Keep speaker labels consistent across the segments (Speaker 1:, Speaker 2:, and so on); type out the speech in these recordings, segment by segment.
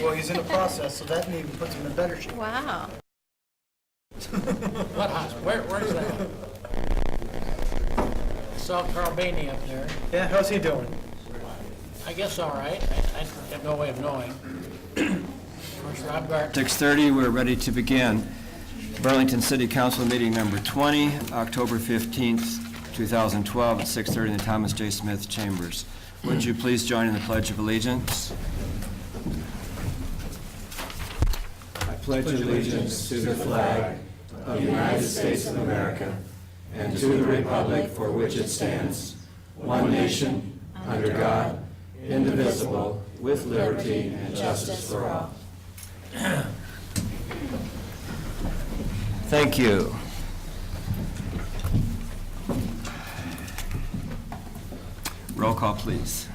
Speaker 1: Well, he's in the process, so that even puts him in better shape.
Speaker 2: Wow.
Speaker 3: What hospital? Where's that? I saw Carl Bainey up there.
Speaker 1: Yeah, how's he doing?
Speaker 3: I guess all right. I have no way of knowing. Of course, Rob Gart.
Speaker 4: 6:30, we're ready to begin. Burlington City Council meeting number 20, October 15th, 2012, at 6:30 in the Thomas J. Smith Chambers. Would you please join in the Pledge of Allegiance? I pledge allegiance to the flag of the United States of America and to the republic for which it stands, one nation, under God, indivisible, with liberty and justice for all. Thank you. Roll call, please.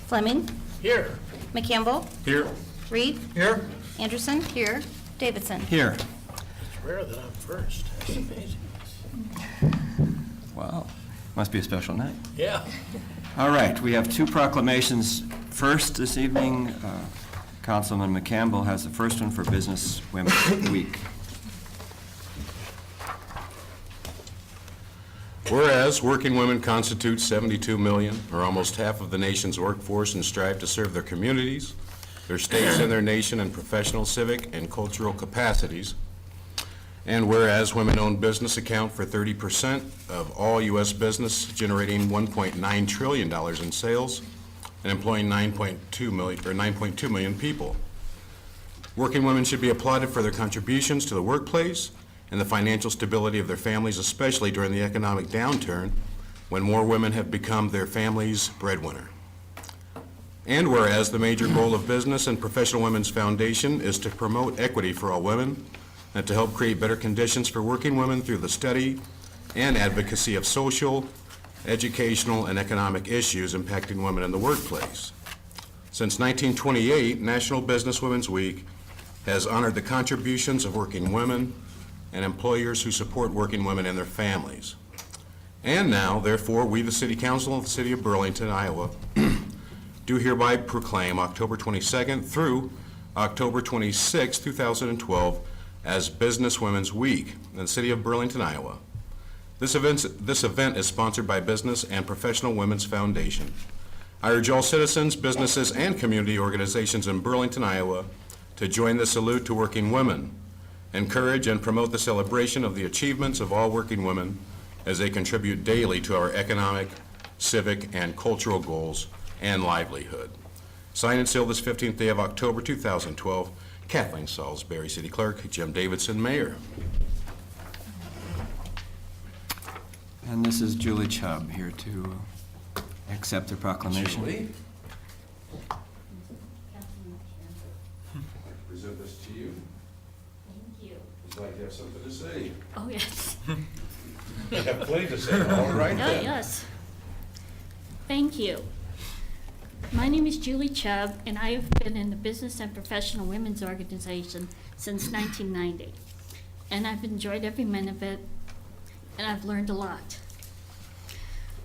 Speaker 2: Fleming,
Speaker 3: Here.
Speaker 2: McCampbell,
Speaker 3: Here.
Speaker 2: Reed,
Speaker 1: Here?
Speaker 2: Anderson, here, Davidson.
Speaker 4: Here.
Speaker 3: It's rare that I'm first. That's amazing.
Speaker 4: Wow, must be a special night.
Speaker 3: Yeah.
Speaker 4: All right, we have two proclamations. First this evening, Councilman McCampbell has the first one for Business Women's Week.
Speaker 5: Whereas working women constitute 72 million, or almost half of the nation's workforce, and strive to serve their communities, their states, and their nation in professional, civic, and cultural capacities. And whereas women-owned business account for 30% of all U.S. business, generating $1.9 trillion in sales and employing 9.2 million people. Working women should be applauded for their contributions to the workplace and the financial stability of their families, especially during the economic downturn when more women have become their family's breadwinner. And whereas the major goal of Business and Professional Women's Foundation is to promote equity for all women and to help create better conditions for working women through the study and advocacy of social, educational, and economic issues impacting women in the workplace. Since 1928, National Business Women's Week has honored the contributions of working women and employers who support working women and their families. And now, therefore, we, the City Council of the City of Burlington, Iowa, do hereby proclaim October 22nd through October 26, 2012, as Business Women's Week in the City of Burlington, Iowa. This event is sponsored by Business and Professional Women's Foundation. I urge all citizens, businesses, and community organizations in Burlington, Iowa to join the salute to working women, encourage and promote the celebration of the achievements of all working women as they contribute daily to our economic, civic, and cultural goals and livelihood. Signed and sealed this 15th day of October 2012, Kathleen Salisbury, City Clerk, Jim Davidson, Mayor.
Speaker 4: And this is Julie Chubb here to accept the proclamation.
Speaker 5: Julie? Present this to you.
Speaker 6: Thank you.
Speaker 5: Would you like to have something to say?
Speaker 6: Oh, yes.
Speaker 5: I have plenty to say. All right
Speaker 6: Oh,
Speaker 5: then.
Speaker 6: yes. Thank you. My name is Julie Chubb, and I have been in the Business and Professional Women's Organization since 1990. And I've enjoyed every minute of it, and I've learned a lot.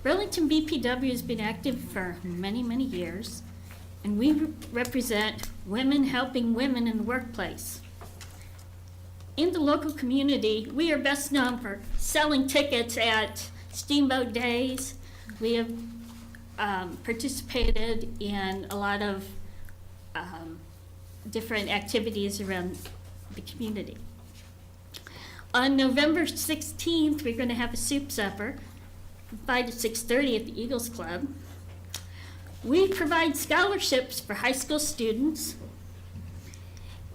Speaker 6: Burlington BPW has been active for many, many years, and we represent women helping women in the workplace. In the local community, we are best known for selling tickets at Steamboat Days. We have participated in a lot of different activities around the community. On November 16th, we're going to have a soup supper from 5 to 6:30 at the Eagles Club. We provide scholarships for high school students,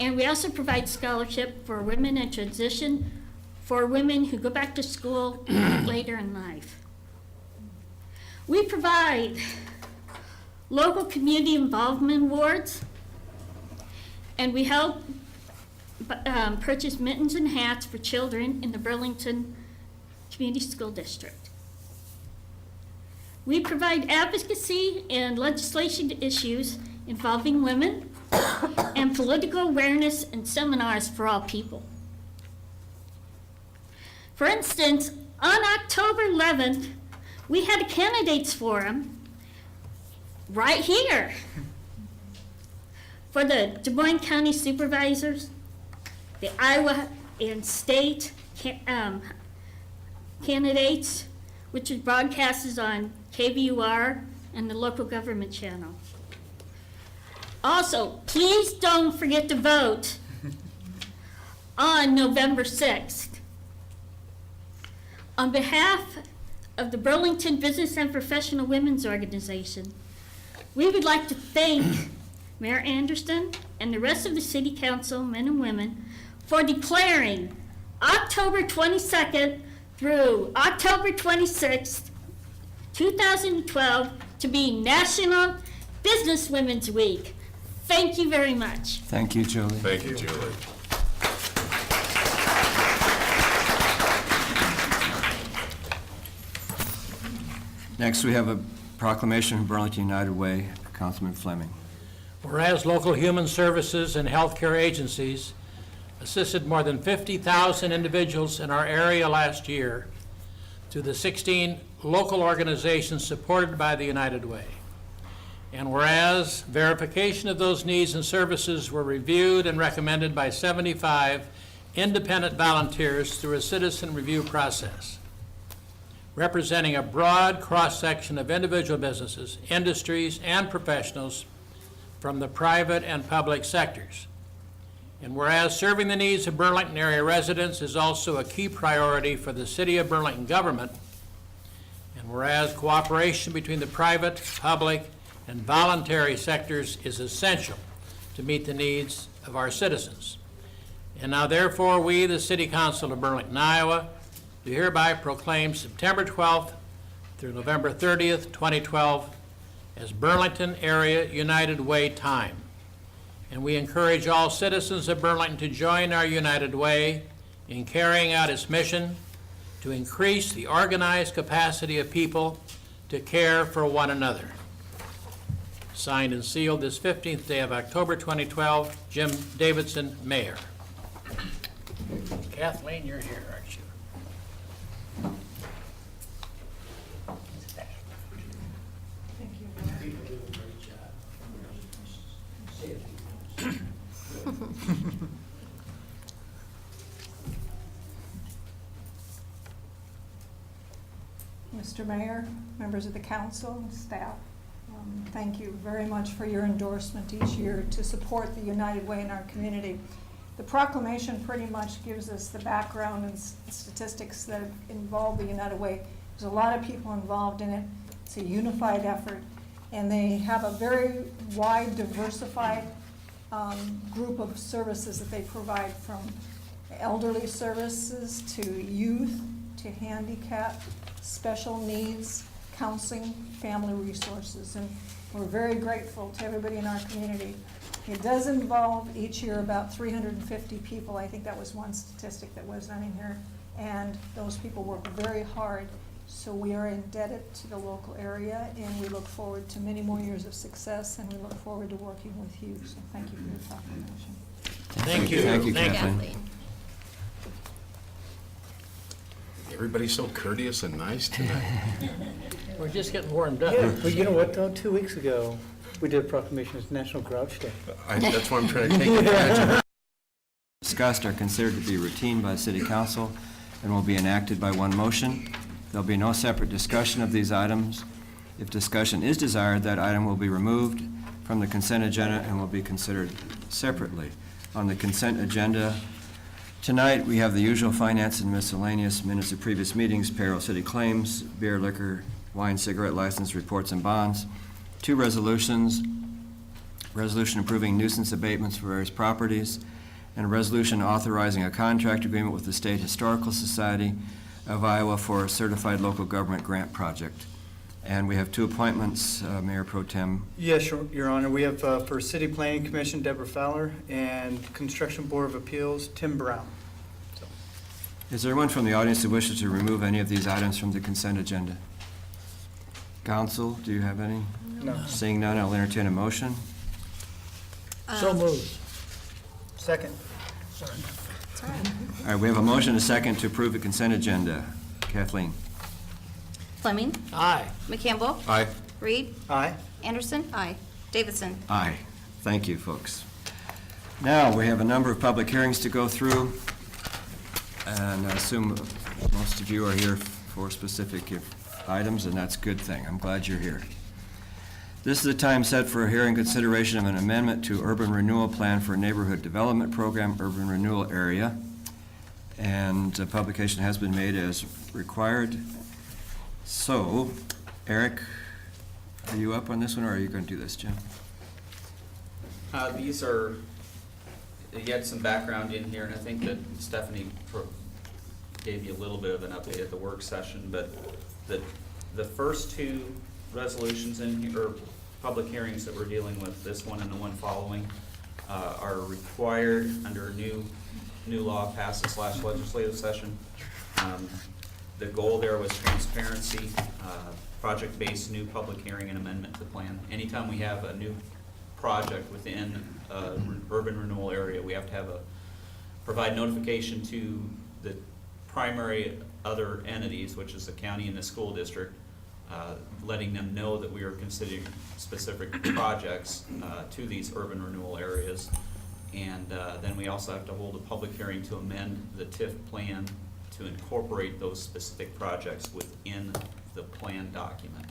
Speaker 6: and we also provide scholarship for women in transition, for women who go back to school later in life. We provide local community involvement awards, and we help purchase mittens and hats for children in the Burlington Community School District. We provide advocacy and legislation issues involving women and political awareness and seminars for all people. For instance, on October 11th, we had a candidates forum right here for the Des Moines County Supervisors, the Iowa and state candidates, which is broadcasted on KVUR and the local government channel. Also, please don't forget to vote on November 6th. On behalf of the Burlington Business and Professional Women's Organization, we would like to thank Mayor Anderson and the rest of the City Council, men and women, for declaring October 22nd through October 26th, 2012 to be National Business Women's Week. Thank you very much.
Speaker 4: Thank you, Julie.
Speaker 5: Thank you, Julie.
Speaker 4: Next, we have a proclamation from Burlington United Way, Councilman Fleming.
Speaker 3: Whereas local human services and healthcare agencies assisted more than 50,000 individuals in our area last year through the 16 local organizations supported by the United Way. And whereas verification of those needs and services were reviewed and recommended by 75 independent volunteers through a citizen review process, representing a broad cross-section of individual businesses, industries, and professionals from the private and public sectors. And whereas serving the needs of Burlington area residents is also a key priority for the City of Burlington government, and whereas cooperation between the private, public, and voluntary sectors is essential to meet the needs of our citizens. And now therefore, we, the City Council of Burlington, Iowa, do hereby proclaim September 12th through November 30th, 2012 as Burlington Area United Way Time. And we encourage all citizens of Burlington to join our United Way in carrying out its mission to increase the organized capacity of people to care for one another. Signed and sealed this 15th day of October 2012, Jim Davidson, Mayor. Kathleen, you're here, aren't you?
Speaker 7: Mr. Mayor, members of the council, and staff, thank you very much for your endorsement each year to support the United Way in our community. The proclamation pretty much gives us the background and statistics that involve the United Way. There's a lot of people involved in it. It's a unified effort, and they have a very wide, diversified group of services that they provide, from elderly services to youth to handicap, special needs, counseling, family resources, and we're very grateful to everybody in our community. It does involve each year about 350 people. I think that was one statistic that wasn't in here, and those people work very hard. So we are indebted to the local area, and we look forward to many more years of success, and we look forward to working with you. So thank you for your proclamation.
Speaker 3: Thank you.
Speaker 4: Thank you,
Speaker 3: Thank you.
Speaker 4: Kathleen.
Speaker 5: Everybody's so courteous and nice tonight.
Speaker 3: We're just getting warmed up.
Speaker 1: Yeah, but you know what, though? 2 weeks ago, we did a proclamation as National Grouch Day.
Speaker 5: That's why I'm trying to take advantage of it.
Speaker 4: Discussed are considered to be routine by the City Council and will be enacted by one motion. There'll be no separate discussion of these items. If discussion is desired, that item will be removed from the consent agenda and will be considered separately. On the consent agenda tonight, we have the usual finance and miscellaneous, minutes of previous meetings, payroll, city claims, beer, liquor, wine, cigarette license, reports, and bonds. 2 resolutions, resolution approving nuisance abatements for various properties, and a resolution authorizing a contract agreement with the State Historical Society of Iowa for a certified local government grant project. And we have 2 appointments, Mayor Pro Tem.
Speaker 1: Yes, Your Honor. We have for City Planning Commission, Deborah Fowler, and Construction Board of Appeals, Tim Brown.
Speaker 4: Is there anyone from the audience who wishes to remove any of these items from the consent agenda? Council, do you have any?
Speaker 1: No.
Speaker 4: Seeing none, I'll entertain a motion.
Speaker 3: So moved.
Speaker 1: Second.
Speaker 4: All right, we have a motion and a second to approve the consent agenda. Kathleen?
Speaker 2: Fleming,
Speaker 3: Aye.
Speaker 2: McCampbell,
Speaker 5: Aye.
Speaker 2: Reed,
Speaker 1: Aye.
Speaker 2: Anderson, aye. Davidson.
Speaker 4: Aye. Thank you, folks. Now, we have a number of public hearings to go through, and I assume most of you are here for specific items, and that's a good thing. I'm glad you're here. This is the time set for a hearing consideration of an amendment to urban renewal plan for neighborhood development program, urban renewal area. And publication has been made as required. So, Eric, are you up on this one, or are you going to do this, Jim?
Speaker 8: These are, you had some background in here, and I think that Stephanie gave you a little bit of an update at the work session, but the first two resolutions in here, or public hearings that we're dealing with, this one and the one following, are required under new law passed this last legislative session. The goal there was transparency, project-based new public hearing and amendment to the plan. Anytime we have a new project within urban renewal area, we have to provide notification to the primary other entities, which is the county and the school district, letting them know that we are considering specific projects to these urban renewal areas. And then we also have to hold a public hearing to amend the TIF plan to incorporate those specific projects within the plan document.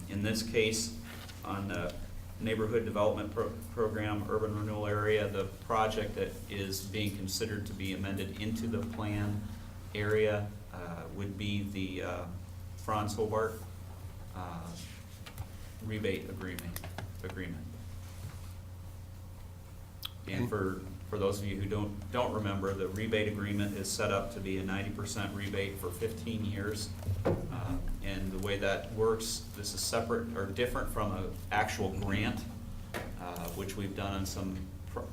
Speaker 8: In this case, on the neighborhood development program, urban renewal area, the project that is being considered to be amended into the plan area would be the Franz Hobart rebate agreement. And for those of you who don't remember, the rebate agreement is set up to be a 90% rebate for 15 years. And the way that works, this is separate or different from an actual grant, which we've done on some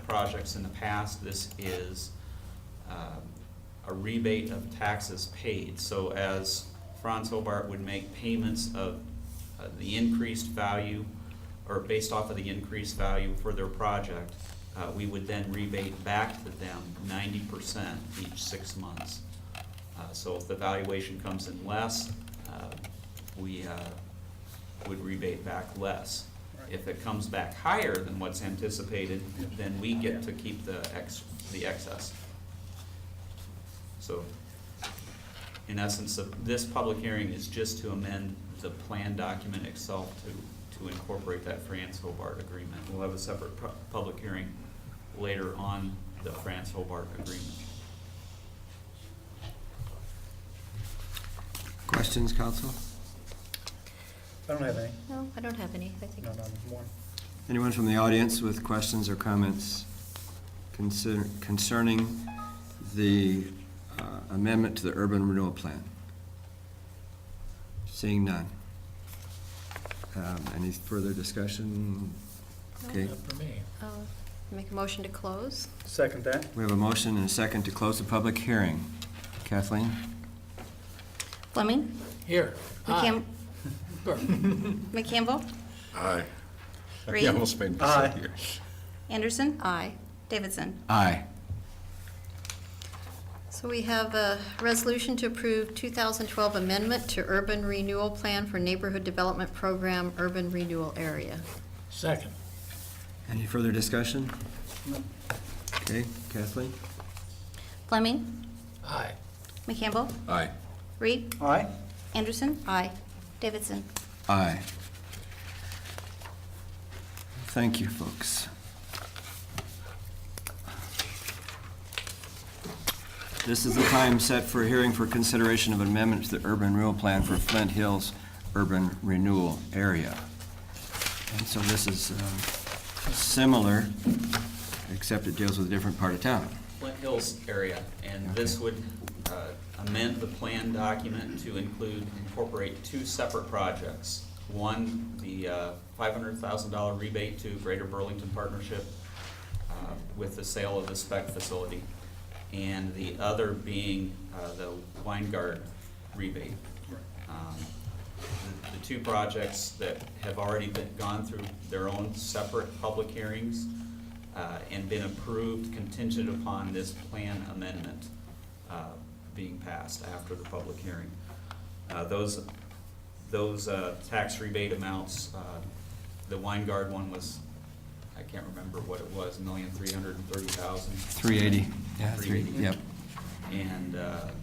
Speaker 8: projects in the past. This is a rebate of taxes paid. So as Franz Hobart would make payments of the increased value, or based off of the increased value for their project, we would then rebate back to them 90% each 6 months. So if the valuation comes in less, we would rebate back less. If it comes back higher than what's anticipated, then we get to keep the excess. So in essence, this public hearing is just to amend the plan document itself to incorporate that Franz Hobart agreement. We'll have a separate public hearing later on the Franz Hobart agreement.
Speaker 4: Questions, council?
Speaker 1: I don't have any.
Speaker 2: No, I don't have any. I think
Speaker 1: Not on one.
Speaker 4: Anyone from the audience with questions or comments concerning the amendment to the urban renewal plan? Seeing none. Any further discussion? Okay,
Speaker 3: Not for me.
Speaker 2: I'll make a motion to close.
Speaker 1: Second that.
Speaker 4: we have a motion and a second to close the public hearing. Kathleen?
Speaker 2: Fleming?
Speaker 3: Here. Aye.
Speaker 2: McCampbell?
Speaker 5: Aye.
Speaker 2: Reed?
Speaker 5: You almost made me
Speaker 1: Aye.
Speaker 5: sit here.
Speaker 2: Anderson? Aye. Davidson?
Speaker 4: Aye.
Speaker 2: So we have a resolution to approve 2012 amendment to urban renewal plan for neighborhood development program, urban renewal area.
Speaker 3: Second.
Speaker 4: Any further discussion? Okay, Kathleen?
Speaker 2: Fleming?
Speaker 3: Aye.
Speaker 2: McCampbell?
Speaker 5: Aye.
Speaker 2: Reed?
Speaker 1: Aye.
Speaker 2: Anderson? Aye. Davidson?
Speaker 4: Aye. Thank you, folks. This is the time set for a hearing for consideration of an amendment to the urban renewal plan for Flint Hills urban renewal area. And so this is similar, except it deals with a different part of town.
Speaker 8: Flint Hills area, and this would amend the plan document to incorporate two separate projects. One, the $500,000 rebate to Greater Burlington Partnership with the sale of the spec facility, and the other being the Weingard rebate. The two projects that have already gone through their own separate public hearings and been approved contingent upon this plan amendment being passed after the public hearing. Those tax rebate amounts, the Weingard one was, I I can't remember what it was, 1,330,000.
Speaker 4: 380, yeah,
Speaker 8: 380.
Speaker 4: yep.
Speaker 8: And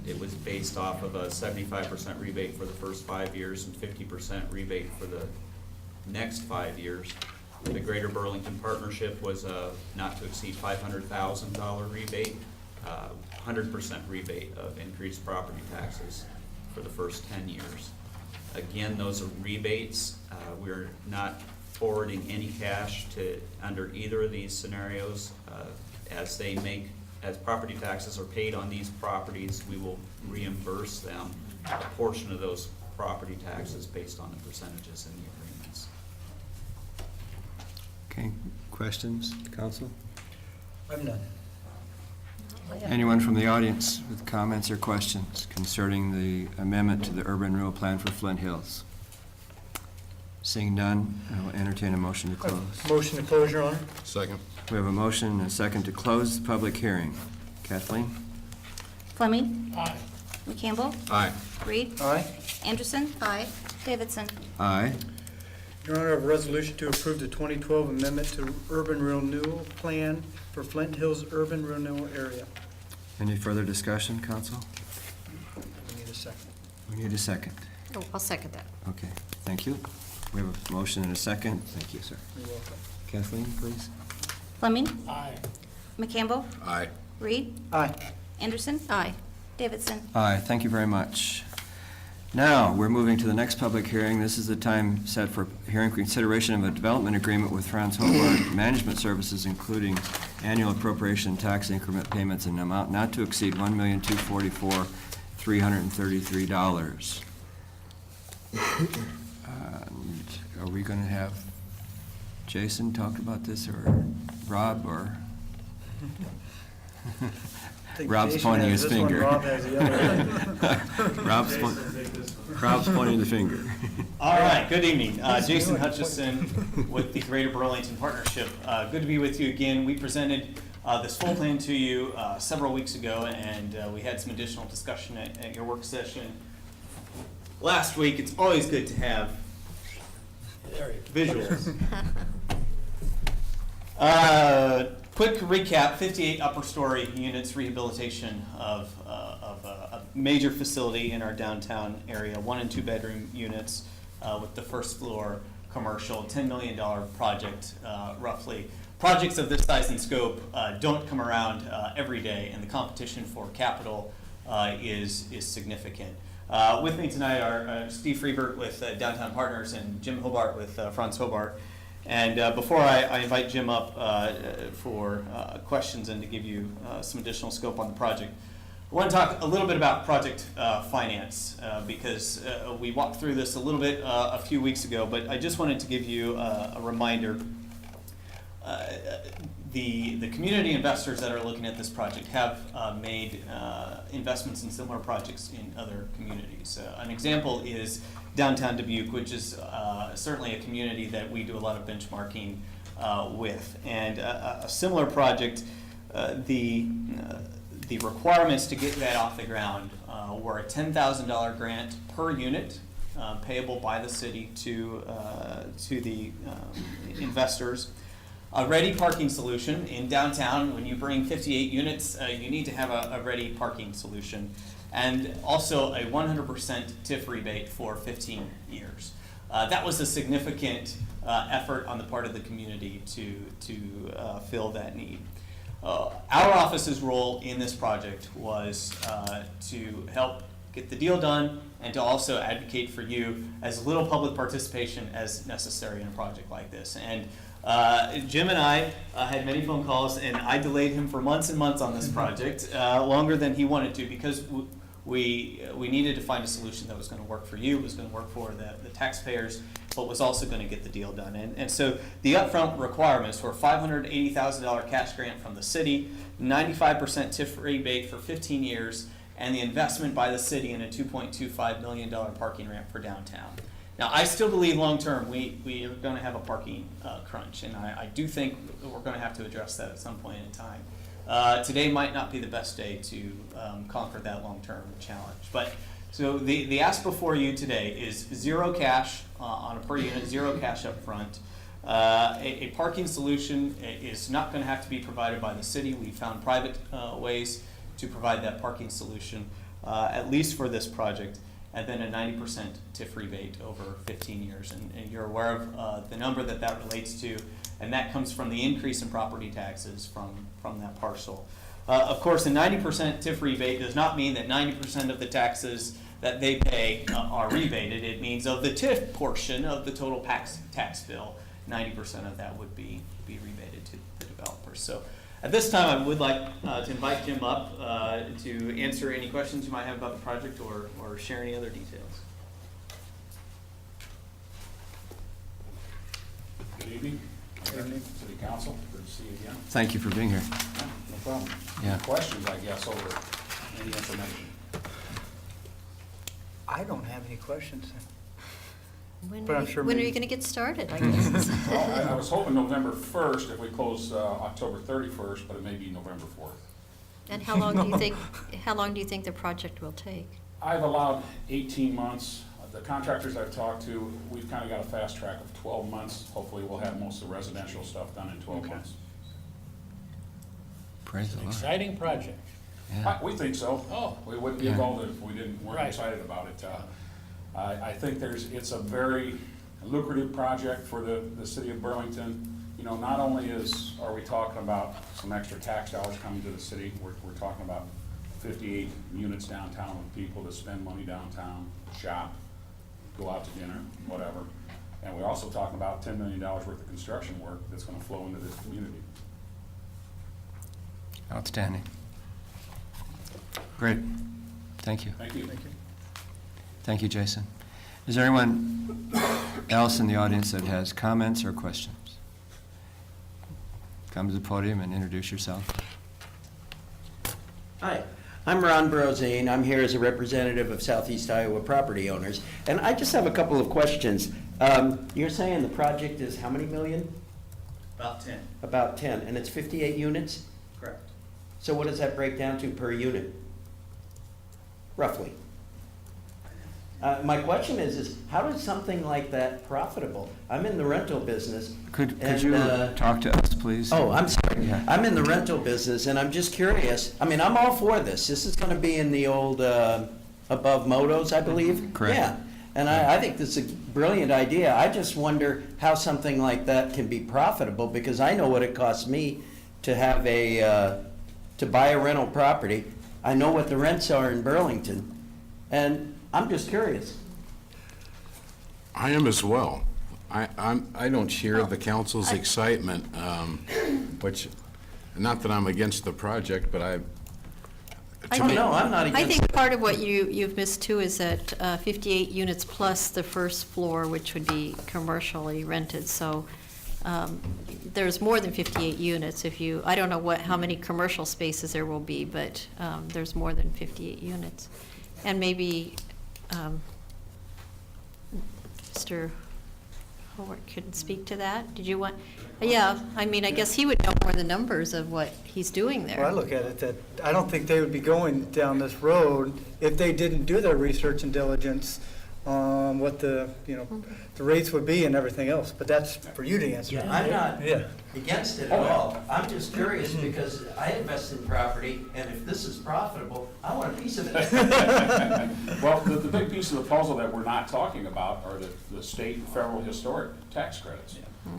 Speaker 8: it was based off of a 75% rebate for the first 5 years and 50% rebate for the next 5 years. The Greater Burlington Partnership was a not to exceed $500,000 rebate, 100% rebate of increased property taxes for the first 10 years. Again, those are rebates. We're not forwarding any cash to under either of these scenarios. As property taxes are paid on these properties, we will reimburse them a portion of those property taxes based on the percentages in the agreements.
Speaker 4: Okay, questions, council?
Speaker 1: I'm none.
Speaker 4: Anyone from the audience with comments or questions concerning the amendment to the urban renewal plan for Flint Hills? Seeing none, I will entertain a motion to close.
Speaker 1: Motion to close, Your Honor.
Speaker 5: Second.
Speaker 4: We have a motion and a second to close the public hearing. Kathleen?
Speaker 9: Fleming.
Speaker 3: Aye.
Speaker 9: McCampbell.
Speaker 5: Aye.
Speaker 9: Reed.
Speaker 1: Aye.
Speaker 9: Anderson.
Speaker 2: Aye.
Speaker 9: Davidson.
Speaker 4: Aye.
Speaker 1: Your Honor, I have a resolution to approve the 2012 amendment to urban renewal plan for Flint Hills urban renewal area.
Speaker 4: Any further discussion, council?
Speaker 1: We need a second.
Speaker 4: We need a second.
Speaker 2: Oh, I'll second that.
Speaker 4: Okay, thank you. We have a motion and a second. Thank you, sir.
Speaker 1: You're welcome.
Speaker 4: Kathleen, please.
Speaker 9: Fleming.
Speaker 3: Aye.
Speaker 9: McCampbell.
Speaker 5: Aye.
Speaker 9: Reed.
Speaker 1: Aye.
Speaker 9: Anderson.
Speaker 2: Aye.
Speaker 9: Davidson.
Speaker 4: Aye, thank you very much. Now, we're moving to the next public hearing. This is the time set for hearing consideration of a development agreement with Franz Hobart Management Services, including annual appropriation tax increment payments in an amount not to exceed $1,244,333. Are we going to have Jason talk about this, or Rob, or?
Speaker 1: I think
Speaker 4: Rob's
Speaker 1: Jason
Speaker 4: pointing
Speaker 1: has
Speaker 4: his
Speaker 1: this one,
Speaker 4: finger.
Speaker 1: Rob has the other one.
Speaker 4: Rob's pointing the finger.
Speaker 10: All right, good evening.
Speaker 1: He's
Speaker 10: Jason
Speaker 1: doing it.
Speaker 10: Hutchison with the Greater Burlington Partnership. Good to be with you again. We presented this full plan to you several weeks ago, and we had some additional discussion at your work session last week. It's always good to have visuals. Quick recap: 58 upper story units, rehabilitation of a major facility in our downtown area, 1 and 2 bedroom units with the first floor commercial, $10 million project roughly. Projects of this size and scope don't come around every day, and the competition for capital is significant. With me tonight are Steve Freebert with Downtown Partners and Jim Hobart with Franz Hobart. And before I invite Jim up for questions and to give you some additional scope on the project, I want to talk a little bit about project finance because we walked through this a little bit a few weeks ago, but I just wanted to give you a reminder. The community investors that are looking at this project have made investments in similar projects in other communities. An example is downtown Dubuque, which is certainly a community that we do a lot of benchmarking with. And a similar project, the requirements to get that off the ground were a $10,000 grant per unit payable by the city to the investors. A ready parking solution in downtown. When you bring 58 units, you need to have a ready parking solution. And also a 100% TIF rebate for 15 years. That was a significant effort on the part of the community to fill that need. Our office's role in this project was to help get the deal done and to also advocate for you as little public participation as necessary in a project like this. And Jim and I had many phone calls, and I delayed him for months and months on this project, longer than he wanted to, because we needed to find a solution that was going to work for you, was going to work for the taxpayers, but was also going to get the deal done. And so the upfront requirements were $580,000 cash grant from the city, 95% TIF rebate for 15 years, and the investment by the city in a $2.25 million parking ramp for downtown. Now, I still believe long-term we are going to have a parking crunch, and I do think we're going to have to address that at some point in time. Today might not be the best day to conquer that long-term challenge. But so the ask before you today is zero cash on a per unit, zero cash up front. A parking solution is not going to have to be provided by the city. We found private ways to provide that parking solution, at least for this project, and then a 90% TIF rebate over 15 years. And you're aware of the number that relates to, and that comes from the increase in property taxes from that parcel. Of course, a 90% TIF rebate does not mean that 90% of the taxes that they pay are rebated. It means of the TIF portion of the total tax bill, 90% of that would be rebated to the developers. So at this time, I would like to invite Jim up to answer any questions you might have about the project or share any other details.
Speaker 11: Good evening.
Speaker 1: Good evening.
Speaker 11: City Council, good to see you again.
Speaker 4: Thank you for being here.
Speaker 11: Yeah, no problem.
Speaker 4: Yeah.
Speaker 11: Questions, I guess, over any information?
Speaker 1: I don't have any questions.
Speaker 2: When
Speaker 1: But I'm
Speaker 2: are
Speaker 1: sure
Speaker 2: you
Speaker 1: maybe-
Speaker 2: going to get started, I guess?
Speaker 11: Well, I was hoping November 1st if we close October 31st, but it may be November 4th.
Speaker 2: And how long do you think the project will take?
Speaker 11: I've allowed 18 months. The contractors I've talked to, we've kind of got a fast track of 12 months. Hopefully, we'll have most of the residential stuff done in 12
Speaker 1: Okay.
Speaker 11: months.
Speaker 4: Praise the Lord.
Speaker 3: Exciting project.
Speaker 4: Yeah.
Speaker 11: We think so.
Speaker 3: Oh.
Speaker 11: We wouldn't be
Speaker 4: Yeah.
Speaker 11: involved if we weren't
Speaker 3: Right.
Speaker 11: excited about it. I think it's a very lucrative project for the city of Burlington. You know, not only are we talking about some extra tax dollars coming to the city, we're talking about 58 units downtown with people to spend money downtown, shop, go out to dinner, whatever. And we're also talking about $10 million worth of construction work that's gonna flow into this community.
Speaker 4: Outstanding. Great. Thank you.
Speaker 11: Thank you.
Speaker 1: Thank you.
Speaker 4: Thank you, Jason. Is there anyone else in the audience that has comments or questions? Come to the podium and introduce yourself.
Speaker 12: Hi, I'm Ron Brozine. I'm here as a representative of Southeast Iowa property owners, and I just have a couple of questions. You're saying the project is how many million?
Speaker 8: About 10.
Speaker 12: About 10, and it's 58 units?
Speaker 8: Correct.
Speaker 12: So what does that break down to per unit? Roughly. My question is how is something like that profitable? I'm in the rental business.
Speaker 4: Could
Speaker 12: and,
Speaker 4: you talk to us, please?
Speaker 12: Oh, I'm sorry.
Speaker 4: Yeah.
Speaker 12: I'm in the rental business, and I'm just curious. I mean, I'm all for this. This is going to be in the old above motos, I believe.
Speaker 4: Correct.
Speaker 12: Yeah, and I think this is a brilliant idea. I just wonder how something like that can be profitable, because I know what it costs me to have to buy a rental property. I know what the rents are in Burlington, and I'm just curious.
Speaker 5: I am as well. I don't share the council's excitement, which, not that I'm against the project, but
Speaker 12: Oh, no, I'm not
Speaker 2: I
Speaker 12: against
Speaker 2: think
Speaker 12: it.
Speaker 2: part of what you've missed too is that 58 units plus the first floor, which would be commercially rented, so there's more than 58 units. I don't know how many commercial spaces there will be, but there's more than 58 units. And maybe Mr. Howard could speak to that. Did you want, yeah, I mean, I guess he would know more the numbers of what he's doing there.
Speaker 1: Well, I look at it that I don't think they would be going down this road if they didn't do their research and diligence on what the rates would be and everything else, but that's for you to answer.
Speaker 12: Yeah, I'm not
Speaker 1: Yeah.
Speaker 12: against it at all. I'm just curious because I invest in property, and if this is profitable, I want a piece of it.
Speaker 11: Well, the big piece of the puzzle that we're not talking about are the state and federal historic tax credits.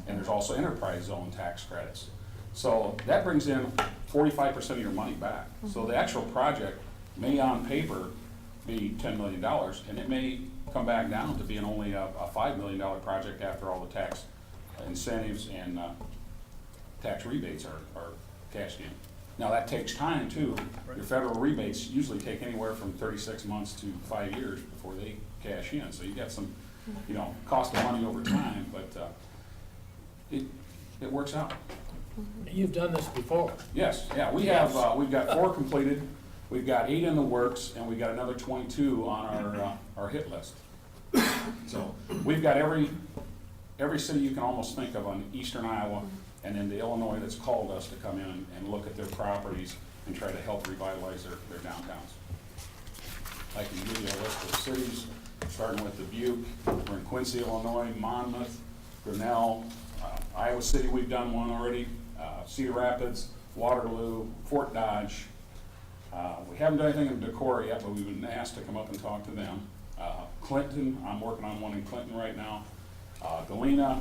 Speaker 11: And there's also enterprise zone tax credits. So that brings in 45% of your money back. So the actual project may on paper be $10 million, and it may come back down to being only a $5 million project after all the tax incentives and tax rebates are cashed in. Now, that takes time too. Your federal rebates usually take anywhere from 36 months to 5 years before they cash in. So you got some, cost of money over time, but it works out.
Speaker 3: You've done this before.
Speaker 11: Yes, yeah, we've got 4 completed, we've got 8 in the works, and we've got another 22 on our hit list. So we've got every city you can almost think of on eastern Iowa and into Illinois that's called us to come in and look at their properties and try to help revitalize their downtowns. I can give you a list of cities, starting with Dubuque, we're in Quincy, Illinois, Monmouth, Grinnell, Iowa City, we've done one already, Cedar Rapids, Waterloo, Fort Dodge. We haven't done anything in Decorah yet, but we've been asked to come up and talk to them. Clinton, I'm working on one in Clinton right now. Galena.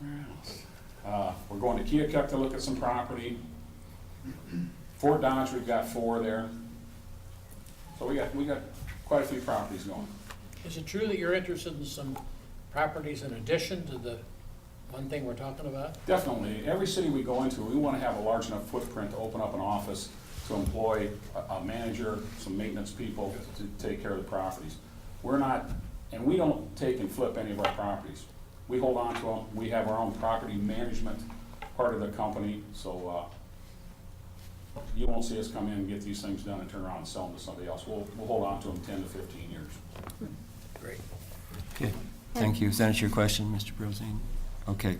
Speaker 11: Where else? We're going to Keokuk to look at some property. Fort Dodge, we've got 4 there. So we got quite a few properties going.
Speaker 3: Is it true that you're interested in some properties in addition to the one thing we're talking about?
Speaker 11: Definitely. Every city we go into, we want to have a large enough footprint to open up an office, to employ a manager, some maintenance people to take care of the properties. We're not, and we don't take and flip any of our properties. We hold on to them. We have our own property management part of the company, so you won't see us come in and get these things done and turn around and sell them to somebody else. We'll hold on to them 10 to 15 years.
Speaker 3: Great.
Speaker 4: Okay, thank you. Is that your question, Mr. Brosine? Okay.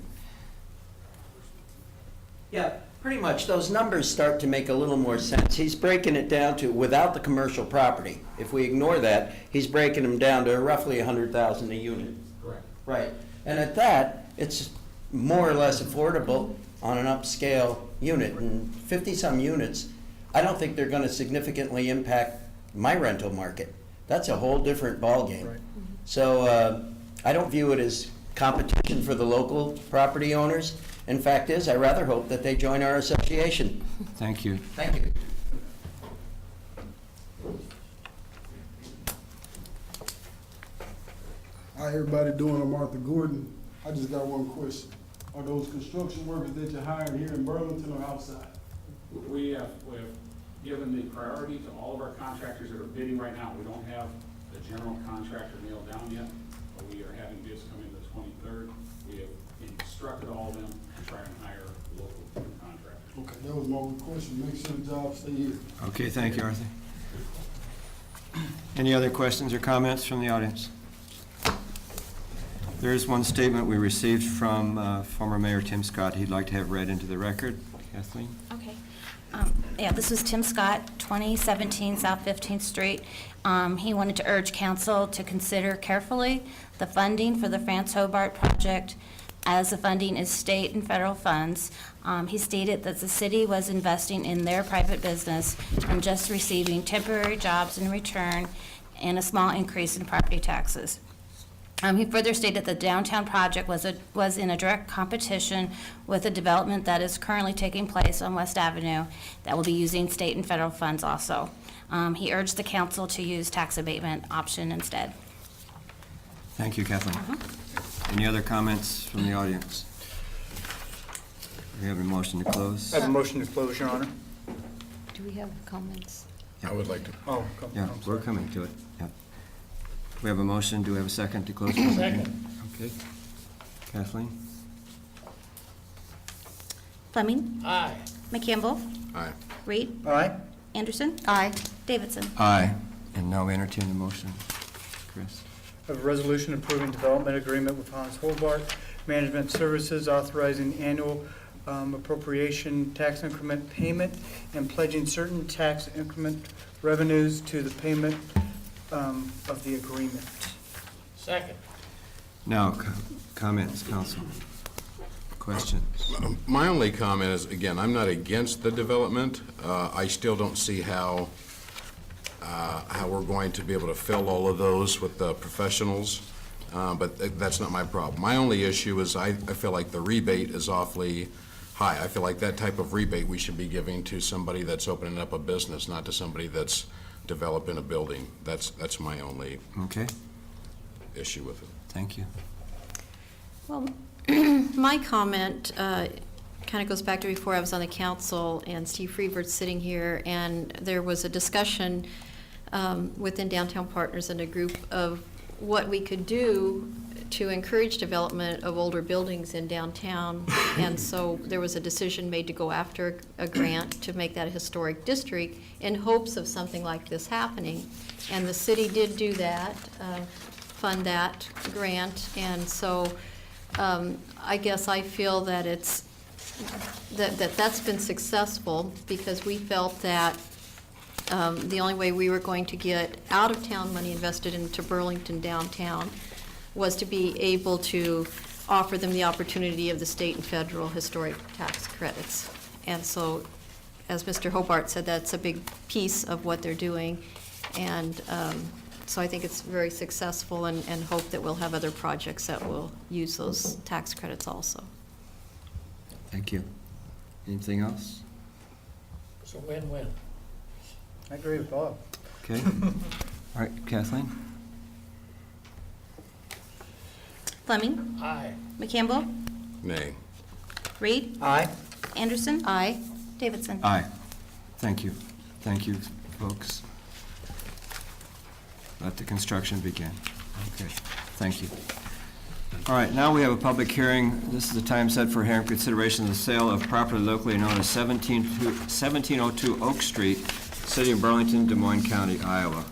Speaker 12: Yeah, pretty much, those numbers start to make a little more sense. He's breaking it down to, without the commercial property, if we ignore that, he's breaking them down to roughly 100,000 a unit.
Speaker 11: Correct.
Speaker 12: Right, and at that, it's more or less affordable on an upscale unit, and 50-some units, I don't think they're gonna significantly impact my rental market. That's a whole different ballgame.
Speaker 1: Right.
Speaker 12: So, I don't view it as competition for the local property owners. In fact is, I rather hope that they join our association.
Speaker 4: Thank you.
Speaker 12: Thank you.
Speaker 13: How everybody doing? I'm Arthur Gordon. I just got one question. Are those construction workers that you're hiring here in Burlington or outside?
Speaker 11: We have given the priority to all of our contractors that are bidding right now. We don't have the general contractor nailed down yet, but we are having bids come in the 23rd. We have instructed all of them to try and hire local contractors.
Speaker 13: Okay, that was my only question. Make sure the jobs stay here.
Speaker 4: Okay, thank you, Arthur. Any other questions or comments from the audience? There is one statement we received from former Mayor Tim Scott he'd like to have read into the record. Kathleen?
Speaker 9: Okay. Yeah, this is Tim Scott, 2017 South 15th Street. He wanted to urge council to consider carefully the funding for the France Hobart project, as the funding is state and federal funds. He stated that the city was investing in their private business and just receiving temporary jobs in return and a small increase in property taxes. He further stated the downtown project was in a direct competition with a development that is currently taking place on West Avenue that will be using state and federal funds also. He urged the council to use tax abatement option instead.
Speaker 4: Thank you, Kathleen. Any other comments from the audience? We have a motion to close.
Speaker 1: I have a motion to close, Your Honor.
Speaker 2: Do we have comments?
Speaker 5: I would like to.
Speaker 1: Oh, come
Speaker 4: Yeah,
Speaker 1: I'm
Speaker 4: we're
Speaker 1: sorry.
Speaker 4: coming to it. Yeah. We have a motion. Do we have a second to close? the
Speaker 3: Second.
Speaker 4: Okay. Kathleen?
Speaker 9: Fleming,
Speaker 3: Aye.
Speaker 9: McCampbell,
Speaker 5: Aye.
Speaker 9: Reed,
Speaker 1: All right,
Speaker 9: Anderson. Aye. Davidson.
Speaker 4: Aye. And now we entertain the motion. Chris?
Speaker 1: I have a resolution approving development agreement with Hans Hobart Management Services, authorizing annual appropriation tax increment payment and pledging certain tax increment revenues to the payment of the agreement.
Speaker 3: Second.
Speaker 4: Now, comments, council? Questions?
Speaker 5: My only comment is, again, I'm not against the development. I still don't see how we're going to be able to fill all of those with the professionals, but that's not my problem. My only issue is I feel like the rebate is awfully high. I feel like that type of rebate we should be giving to somebody that's opening up a business, not to somebody that's developing a building. That's my only
Speaker 4: Okay,
Speaker 5: issue with it.
Speaker 4: thank you.
Speaker 2: Well, my comment kind of goes back to before I was on the council and Steve Freebert's sitting here, and there was a discussion within Downtown Partners and a group of what we could do to encourage development of older buildings in downtown. And so there was a decision made to go after a grant to make that a historic district in hopes of something like this happening. And the city did do that, fund that grant. And so I guess I feel that that's been successful, because we felt that the only way we were going to get out-of-town money invested into Burlington downtown was to be able to offer them the opportunity of the state and federal historic tax credits. And so, as Mr. Hobart said, that's a big piece of what they're doing. And so I think it's very successful, and hope that we'll have other projects that will use those tax credits also.
Speaker 12: Thank you. Anything else?
Speaker 3: It's a win-win.
Speaker 1: I agree with Bob.
Speaker 12: Okay. All right, Kathleen?
Speaker 9: Fleming,
Speaker 3: Aye.
Speaker 9: McCampbell,
Speaker 5: Nay.
Speaker 9: Reed,
Speaker 1: Aye.
Speaker 9: Anderson,
Speaker 2: Aye.
Speaker 9: Davidson.
Speaker 12: Aye. Thank you. Thank you, folks. Let the construction begin. Okay, thank you. All right, now we have a public hearing. This is the time set for hearing consideration of the sale of property locally known as 1702 Oak Street, City of Burlington, Des Moines County, Iowa.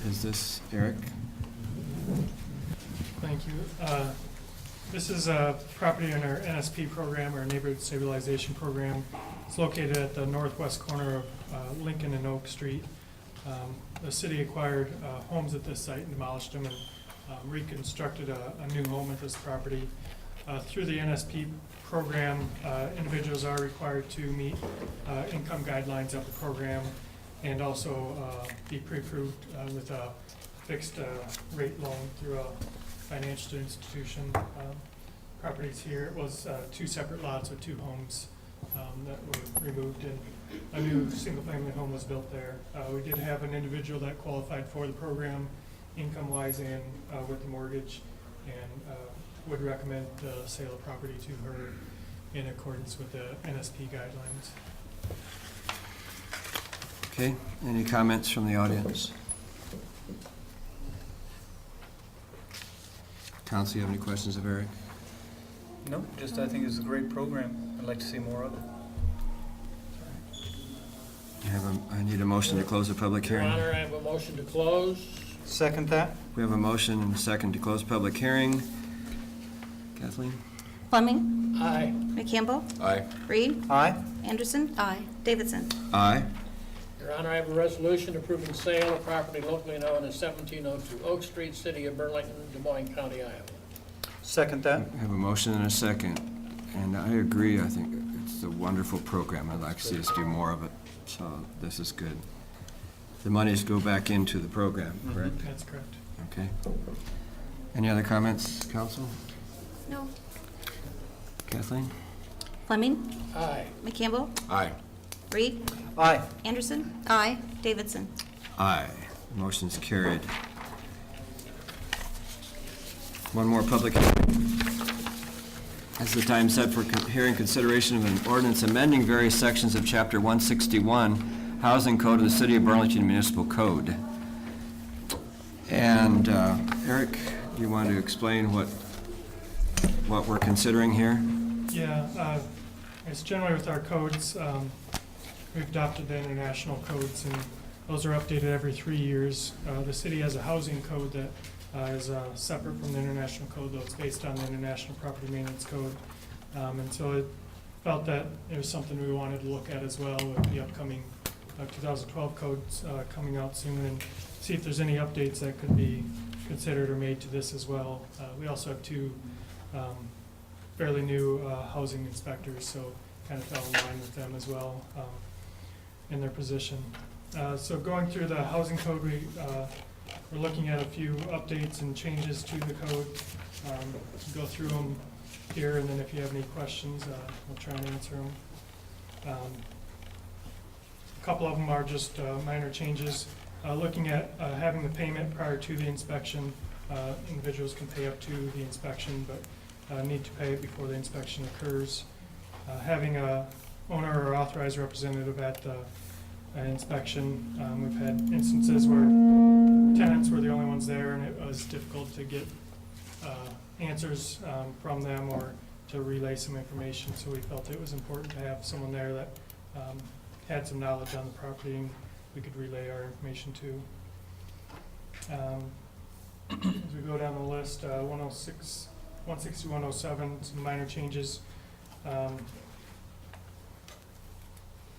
Speaker 12: Is this Eric?
Speaker 14: Thank you. This is a property in our NSP program, our Neighborhood Stabilization Program. It's located at the northwest corner of Lincoln and Oak Street. The city acquired homes at this site and demolished them and reconstructed a new home at this property. Through the NSP program, individuals are required to meet income guidelines of the program and also be pre-approved with a fixed rate loan through a financial institution. Properties here, it was 2 separate lots with 2 homes that were removed, and a new single-family home was built there. We did have an individual that qualified for the program income-wise and with the mortgage, and would recommend the sale of property to her in accordance with the NSP guidelines.
Speaker 12: Okay, any comments from the audience? Council, you have any questions of Eric?
Speaker 1: Nope, just I think it's a great program. I'd like to see more of it.
Speaker 12: I need a motion to close the public
Speaker 3: Your
Speaker 12: hearing.
Speaker 3: Honor, I have a motion to close.
Speaker 1: Second that?
Speaker 12: We have a motion and a second to close public hearing. Kathleen?
Speaker 9: Fleming,
Speaker 3: Aye.
Speaker 9: McCampbell,
Speaker 5: Aye.
Speaker 9: Reed,
Speaker 1: Aye.
Speaker 9: Anderson,
Speaker 2: Aye.
Speaker 9: Davidson.
Speaker 12: Aye.
Speaker 3: Your Honor, I have a resolution approving sale of property locally known as 1702 Oak Street, City of Burlington, Des Moines County, Iowa.
Speaker 1: Second that?
Speaker 12: We have a motion and a second, and I agree. I think it's a wonderful program. I'd like to see us do more of it, so this is good. The monies go back into the program, correct?
Speaker 14: That's correct.
Speaker 12: Okay. Any other comments, council?
Speaker 2: No.
Speaker 12: Kathleen?
Speaker 9: Fleming,
Speaker 3: Aye.
Speaker 9: McCampbell,
Speaker 5: Aye.
Speaker 9: Reed,
Speaker 1: Aye.
Speaker 9: Anderson,
Speaker 2: Aye.
Speaker 9: Davidson.
Speaker 12: Aye. Motion's carried. One more public hearing. As the time set for hearing consideration of an ordinance amending various sections of Chapter 161, Housing Code of the City of Burlington Municipal Code. And Eric, do you want to explain what we're considering here?
Speaker 14: Yeah, it's generally with our codes, we've adopted the international codes, and those are updated every 3 years. The city has a housing code that is separate from the international code, though it's based on the International Property Maintenance Code. And so it felt that it was something we wanted to look at as well with the upcoming 2012 codes coming out soon, and see if there's any updates that could be considered or made to this as well. We also have 2 fairly new housing inspectors, so kind of fell in line with them as well in their position. So going through the housing code, we're looking at a few updates and changes to the code. Go through them here, and then if you have any questions, we'll try and answer them. A couple of them are just minor changes. Looking at having the payment prior to the inspection. Individuals can pay up to the inspection, but need to pay it before the inspection occurs. Having a owner or authorized representative at the inspection. We've had instances where tenants were the only ones there, and it was difficult to get answers from them or to relay some information, so we felt it was important to have someone there that had some knowledge on the property and we could relay our information to. As we go down the list, 106, 160, 107, some minor changes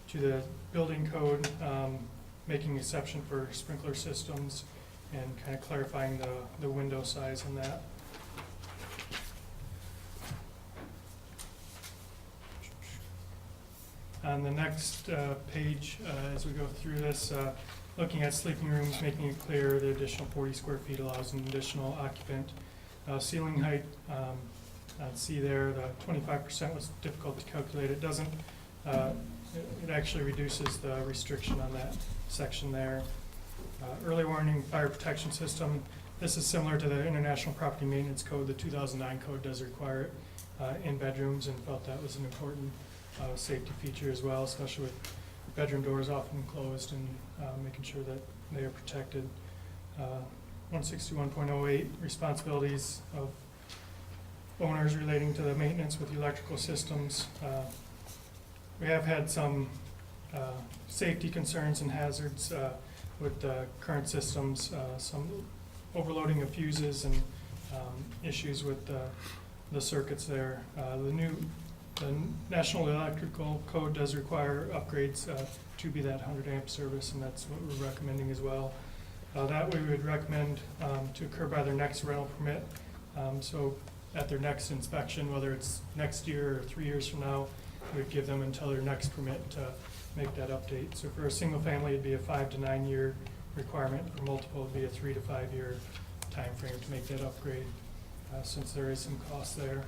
Speaker 14: to the building code, making exception for sprinkler systems and kind of clarifying the window size on that. On the next page, as we go through this, looking at sleeping rooms, making it clear the additional 40 square feet allows an additional occupant. Ceiling height, see there, the 25% was difficult to calculate. It doesn't, it actually reduces the restriction on that section there. Early warning fire protection system. This is similar to the International Property Maintenance Code. The 2009 code does require it in bedrooms, and felt that was an important safety feature as well, especially with bedroom doors often closed, and making sure that they are protected. 161.08, responsibilities of owners relating to the maintenance with electrical systems. We have had some safety concerns and hazards with the current systems, some overloading of fuses and issues with the circuits there. The National Electrical Code does require upgrades to be that 100 amp service, and that's what we're recommending as well. That we would recommend to occur by their next rental permit. So at their next inspection, whether it's next year or 3 years from now, we'd give them until their next permit to make that update. So for a single family, it'd be a 5 to 9 year requirement. For multiple, it'd be a 3 to 5 year time frame to make that upgrade, since there is some cost there.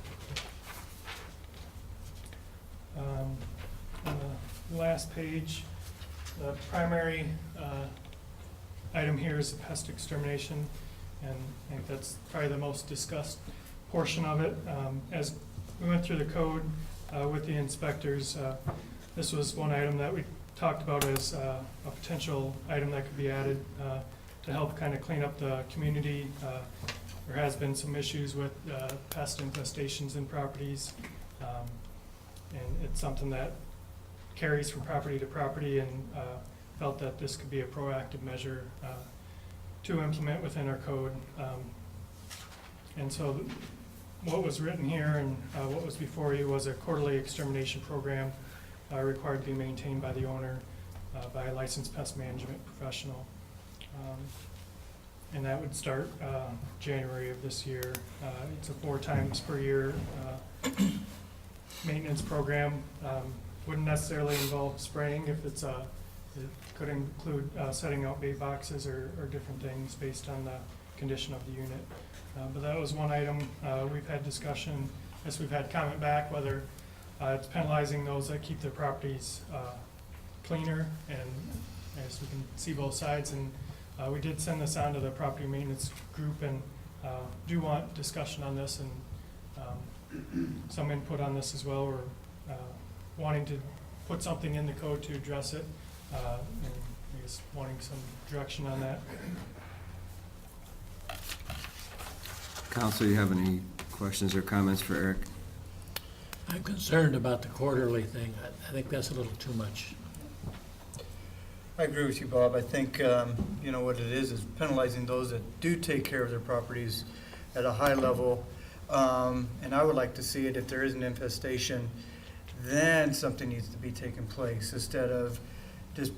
Speaker 14: On the last page, the primary item here is the pest extermination, and I think that's probably the most discussed portion of it. As we went through the code with the inspectors, this was one item that we talked about as a potential item that could be added to help kind of clean up the community. There has been some issues with pest infestations in properties, and it's something that carries from property to property, and felt that this could be a proactive measure to implement within our code. And so what was written here and what was before you was a quarterly extermination program required to be maintained by the owner by a licensed pest management professional. And that would start January of this year. It's a 4 times per year maintenance program. Wouldn't necessarily involve spraying if it's it could include setting out bait boxes or different things based on the condition of the unit. But that was one item. We've had discussion, as we've had comment back, whether it's penalizing those that keep their properties cleaner, and as we can see both sides. And we did send this on to the property maintenance group, and do want discussion on this and some input on this as well. We're wanting to put something in the code to address it, and I guess wanting some direction on that.
Speaker 4: Council, you have any questions or comments for Eric?
Speaker 3: I'm concerned about the quarterly thing. I think that's a little too much.
Speaker 1: I agree with you, Bob. I think, you know, what it is penalizing those that do take care of their properties at a high level. And I would like to see it, if there is an infestation, then something needs to be taking place instead of just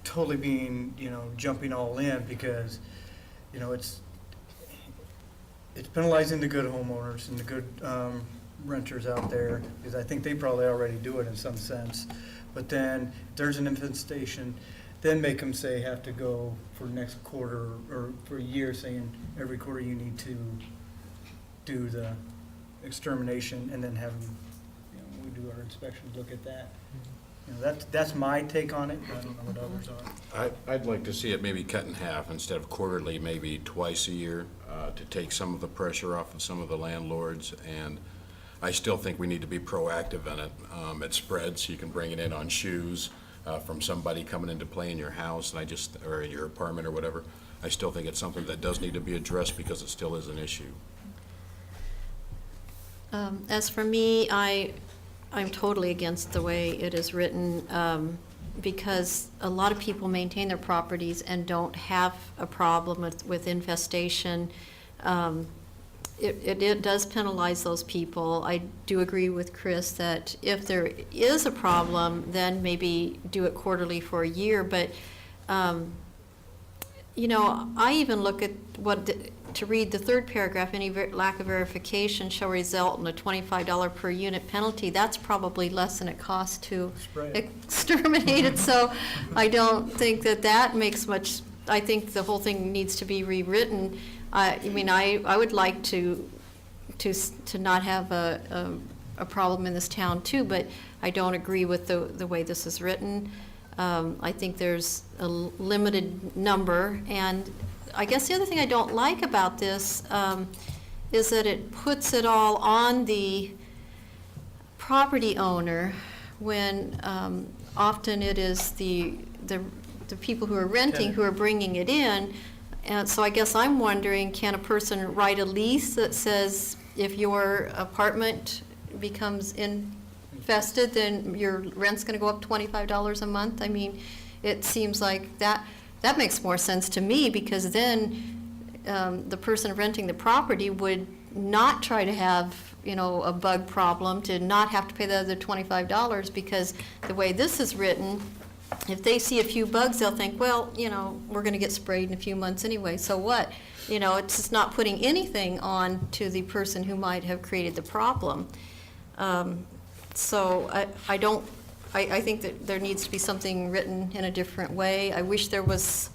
Speaker 1: totally being, you know, jumping all in, because, you know, it's penalizing the good homeowners and the good renters out there, because I think they probably already do it in some sense. But then if there's an infestation, then make them say have to go for next quarter or for a year, saying every quarter you need to do the extermination, and then have them, you know, we do our inspections, look at that. You know, that's my take on it. I don't know what others are.
Speaker 5: I'd like to see it maybe cut in half, instead of quarterly, maybe twice a year, to take some of the pressure off of some of the landlords. And I still think we need to be proactive in it. It spreads. You can bring it in on shoes from somebody coming in to play in your house, and or your apartment or whatever. I still think it's something that does need to be addressed, because it still is an issue.
Speaker 2: As for me, I'm totally against the way it is written, because a lot of people maintain their properties and don't have a problem with infestation. It does penalize those people. I do agree with Chris that if there is a problem, then maybe do it quarterly for a year. But you know, I even look at to read the third paragraph, any lack of verification shall result in a $25 per unit penalty. That's probably less than it costs to
Speaker 1: Spray it.
Speaker 2: exterminate it, so I don't think that makes much, I think the whole thing needs to be rewritten. I mean, I would like to not have a problem in this town too, but I don't agree with the way this is written. I think there's a limited number, and I guess the other thing I don't like about this is that it puts it all on the property owner when often it is the people who are renting who are bringing it in. And so I guess I'm wondering, can a person write a lease that says if your apartment becomes infested, then your rent's going to go up $25 a month? I mean, it seems like that makes more sense to me, because then the person renting the property would not try to have, you know, a bug problem, to not have to pay the other $25, because the way this is written, if they see a few bugs, they'll think, well, you know, we're going to get sprayed in a few months anyway, so what? You know, it's just not putting anything on to the person who might have created the problem. So I think that there needs to be something written in a different way. I wish there was,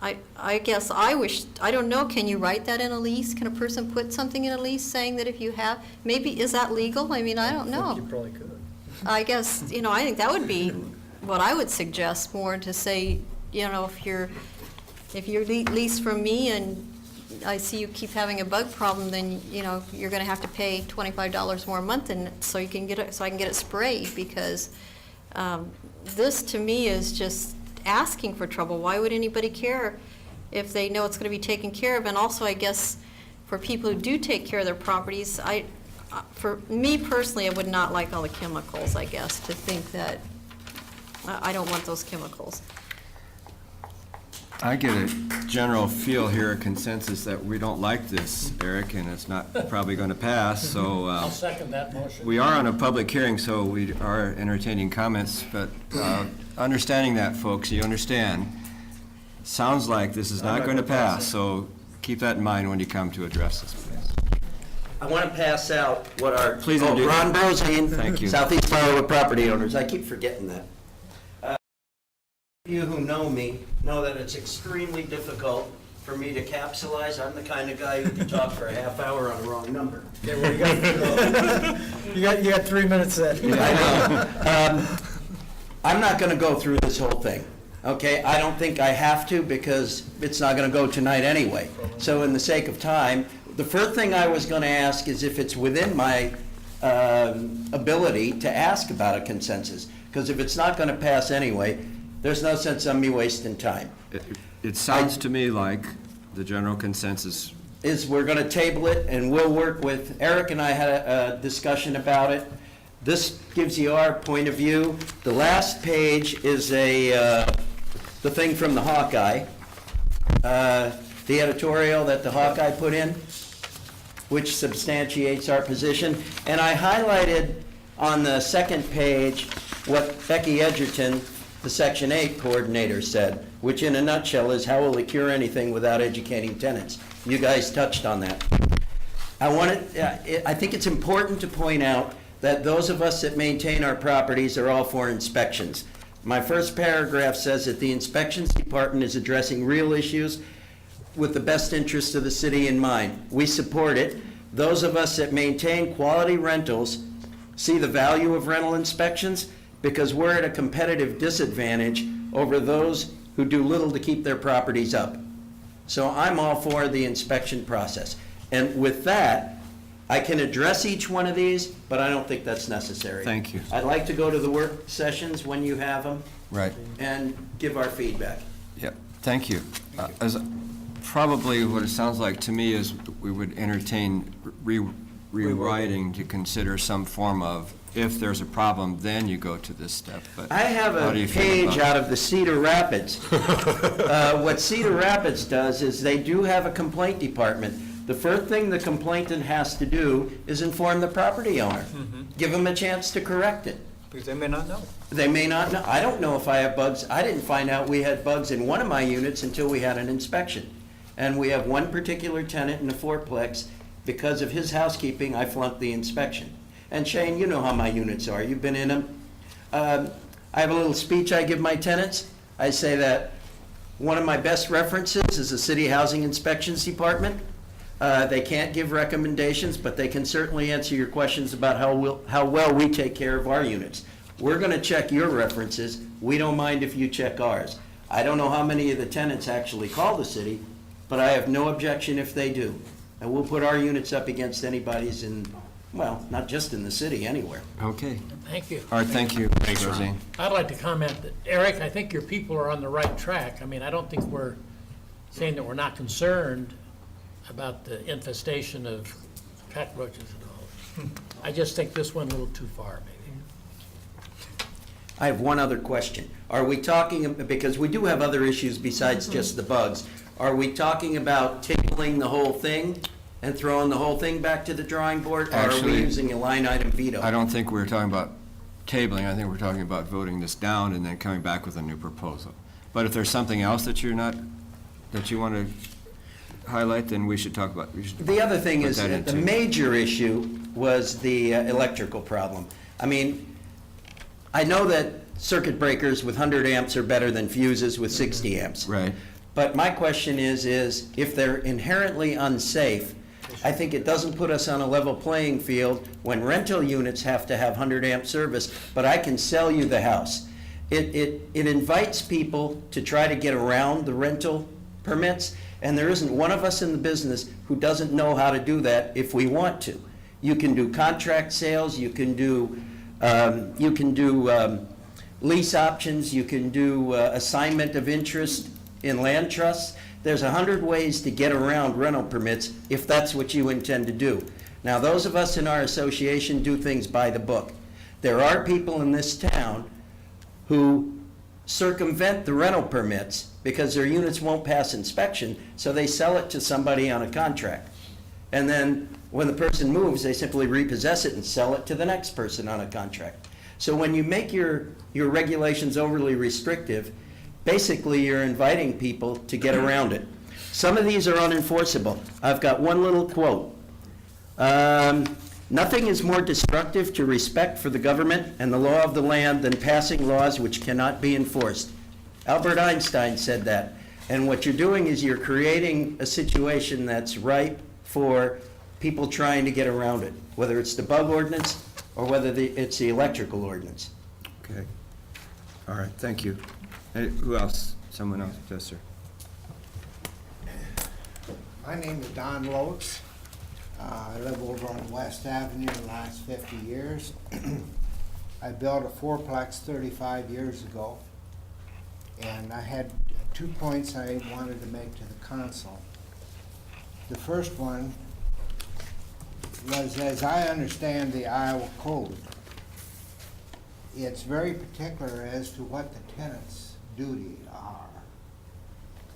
Speaker 2: I guess I wish, I don't know, can you write that in a lease? Can a person put something in a lease saying that if you have, maybe, is that legal? I mean, I don't know.
Speaker 1: You probably could.
Speaker 2: I guess, you know, I think that would be what I would suggest more, to say, you know, if you're leased from me and I see you keep having a bug problem, then, you know, you're gonna have to pay $25 more a month, and so you can get it, so I can get it sprayed, because this to me is just asking for trouble. Why would anybody care if they know it's gonna be taken care of? And also, I guess, for people who do take care of their properties, for me personally, I would not like all the chemicals, I guess, to think that, I don't want those chemicals.
Speaker 4: I get a general feel here, a consensus that we don't like this, Eric, and it's not probably going to pass, so.
Speaker 3: I'll second that motion.
Speaker 4: We are on a public hearing, so we are entertaining comments, but understanding that, folks, you understand, sounds like this is not going to pass, so keep that in mind when you come to address this, please.
Speaker 12: I want to pass out what our,
Speaker 4: Please do.
Speaker 12: Ron Brosine.
Speaker 4: Thank you.
Speaker 12: Southeast Iowa Property Owners. I keep forgetting that. You who know me know that it's extremely difficult for me to capsulize. I'm the kind of guy who can talk for a half hour on the wrong number.
Speaker 1: Okay, well, you got 3 minutes then.
Speaker 12: I know. I'm not going to go through this whole thing, okay? I don't think I have to, because it's not going to go tonight anyway. So in the sake of time, the first thing I was going to ask is if it's within my ability to ask about a consensus, because if it's not going to pass anyway, there's no sense in me wasting time.
Speaker 4: It sounds to me like the general consensus.
Speaker 12: Is we're going to table it, and we'll work with, Eric and I had a discussion about it. This gives you our point of view. The last page is the thing from the Hawkeye, the editorial that the Hawkeye put in, which substantiates our position. And I highlighted on the second page what Becky Edgerton, the Section 8 coordinator, said, which in a nutshell is, how will it cure anything without educating tenants? You guys touched on that. I think it's important to point out that those of us that maintain our properties are all for inspections. My first paragraph says that the inspections department is addressing real issues with the best interest of the city in mind. We support it. Those of us that maintain quality rentals see the value of rental inspections, because we're at a competitive disadvantage over those who do little to keep their properties up. So I'm all for the inspection process. And with that, I can address each one of these, but I don't think that's necessary.
Speaker 4: Thank you.
Speaker 12: I'd like to go to the work sessions when you have them
Speaker 4: Right.
Speaker 12: and give our feedback.
Speaker 4: Yep, thank you. As probably what it sounds like to me is we would entertain rewriting to consider some form of, if there's a problem, then you go to this step. But
Speaker 12: I have
Speaker 4: how
Speaker 12: a
Speaker 4: do you feel
Speaker 12: page
Speaker 4: about
Speaker 12: out of the Cedar Rapids. What Cedar Rapids does is they do have a complaint department. The first thing the complainant has to do is inform the property owner. Give them a chance to correct it.
Speaker 1: Because they may not know.
Speaker 12: They may not know. I don't know if I have bugs. I didn't find out we had bugs in one of my units until we had an inspection. And we have one particular tenant in the fourplex. Because of his housekeeping, I flunked the inspection. And Shane, you know how my units are. You've been in them. I have a little speech I give my tenants. I say that one of my best references is the City Housing Inspections Department. They can't give recommendations, but they can certainly answer your questions about how well we take care of our units. We're going to check your references. We don't mind if you check ours. I don't know how many of the tenants actually call the city, but I have no objection if they do. And we'll put our units up against anybody's in, well, not just in the city, anywhere.
Speaker 4: Okay.
Speaker 3: Thank you.
Speaker 4: All right, thank you,
Speaker 5: Thanks, Ron.
Speaker 4: Roseanne.
Speaker 3: I'd like to comment that, Eric, I think your people are on the right track. I mean, I don't think we're saying that we're not concerned about the infestation of cockroaches and all. I just think this went a little too far, maybe.
Speaker 12: I have one other question. Are we talking, because we do have other issues besides just the bugs, are we talking about tabling the whole thing and throwing the whole thing back to the drawing board? Or are we
Speaker 4: Actually,
Speaker 12: using a line item veto?
Speaker 4: I don't think we're talking about tabling. I think we're talking about voting this down and then coming back with a new proposal. But if there's something else that you want to highlight, then we should talk about.
Speaker 12: The other thing
Speaker 4: put
Speaker 12: is,
Speaker 4: that
Speaker 12: that the
Speaker 4: into-
Speaker 12: major issue was the electrical problem. I mean, I know that circuit breakers with 100 amps are better than fuses with 60 amps.
Speaker 4: Right.
Speaker 12: But my question is if they're inherently unsafe, I think it doesn't put us on a level playing field when rental units have to have 100 amp service, but I can sell you the house. It invites people to try to get around the rental permits, and there isn't one of us in the business who doesn't know how to do that if we want to. You can do contract sales, you can do lease options, you can do assignment of interest in land trusts. There's 100 ways to get around rental permits if that's what you intend to do. Now, those of us in our association do things by the book. There are people in this town who circumvent the rental permits because their units won't pass inspection, so they sell it to somebody on a contract. And then when the person moves, they simply repossess it and sell it to the next person on a contract. So when you make your regulations overly restrictive, basically you're inviting people to get around it. Some of these are unenforceable. I've got one little quote. Nothing is more destructive to respect for the government and the law of the land than passing laws which cannot be enforced. Albert Einstein said that. And what you're doing is you're creating a situation that's ripe for people trying to get around it, whether it's the bug ordinance or whether it's the electrical ordinance.
Speaker 4: Okay. All right, thank you. Who else? Someone else? Yes, sir.
Speaker 15: My name is Don Lotes. I live over on West Avenue the last 50 years. I built a fourplex 35 years ago, and I had 2 points I wanted to make to the council. The first one was, as I understand the Iowa Code, it's very particular as to what the tenant's duties are.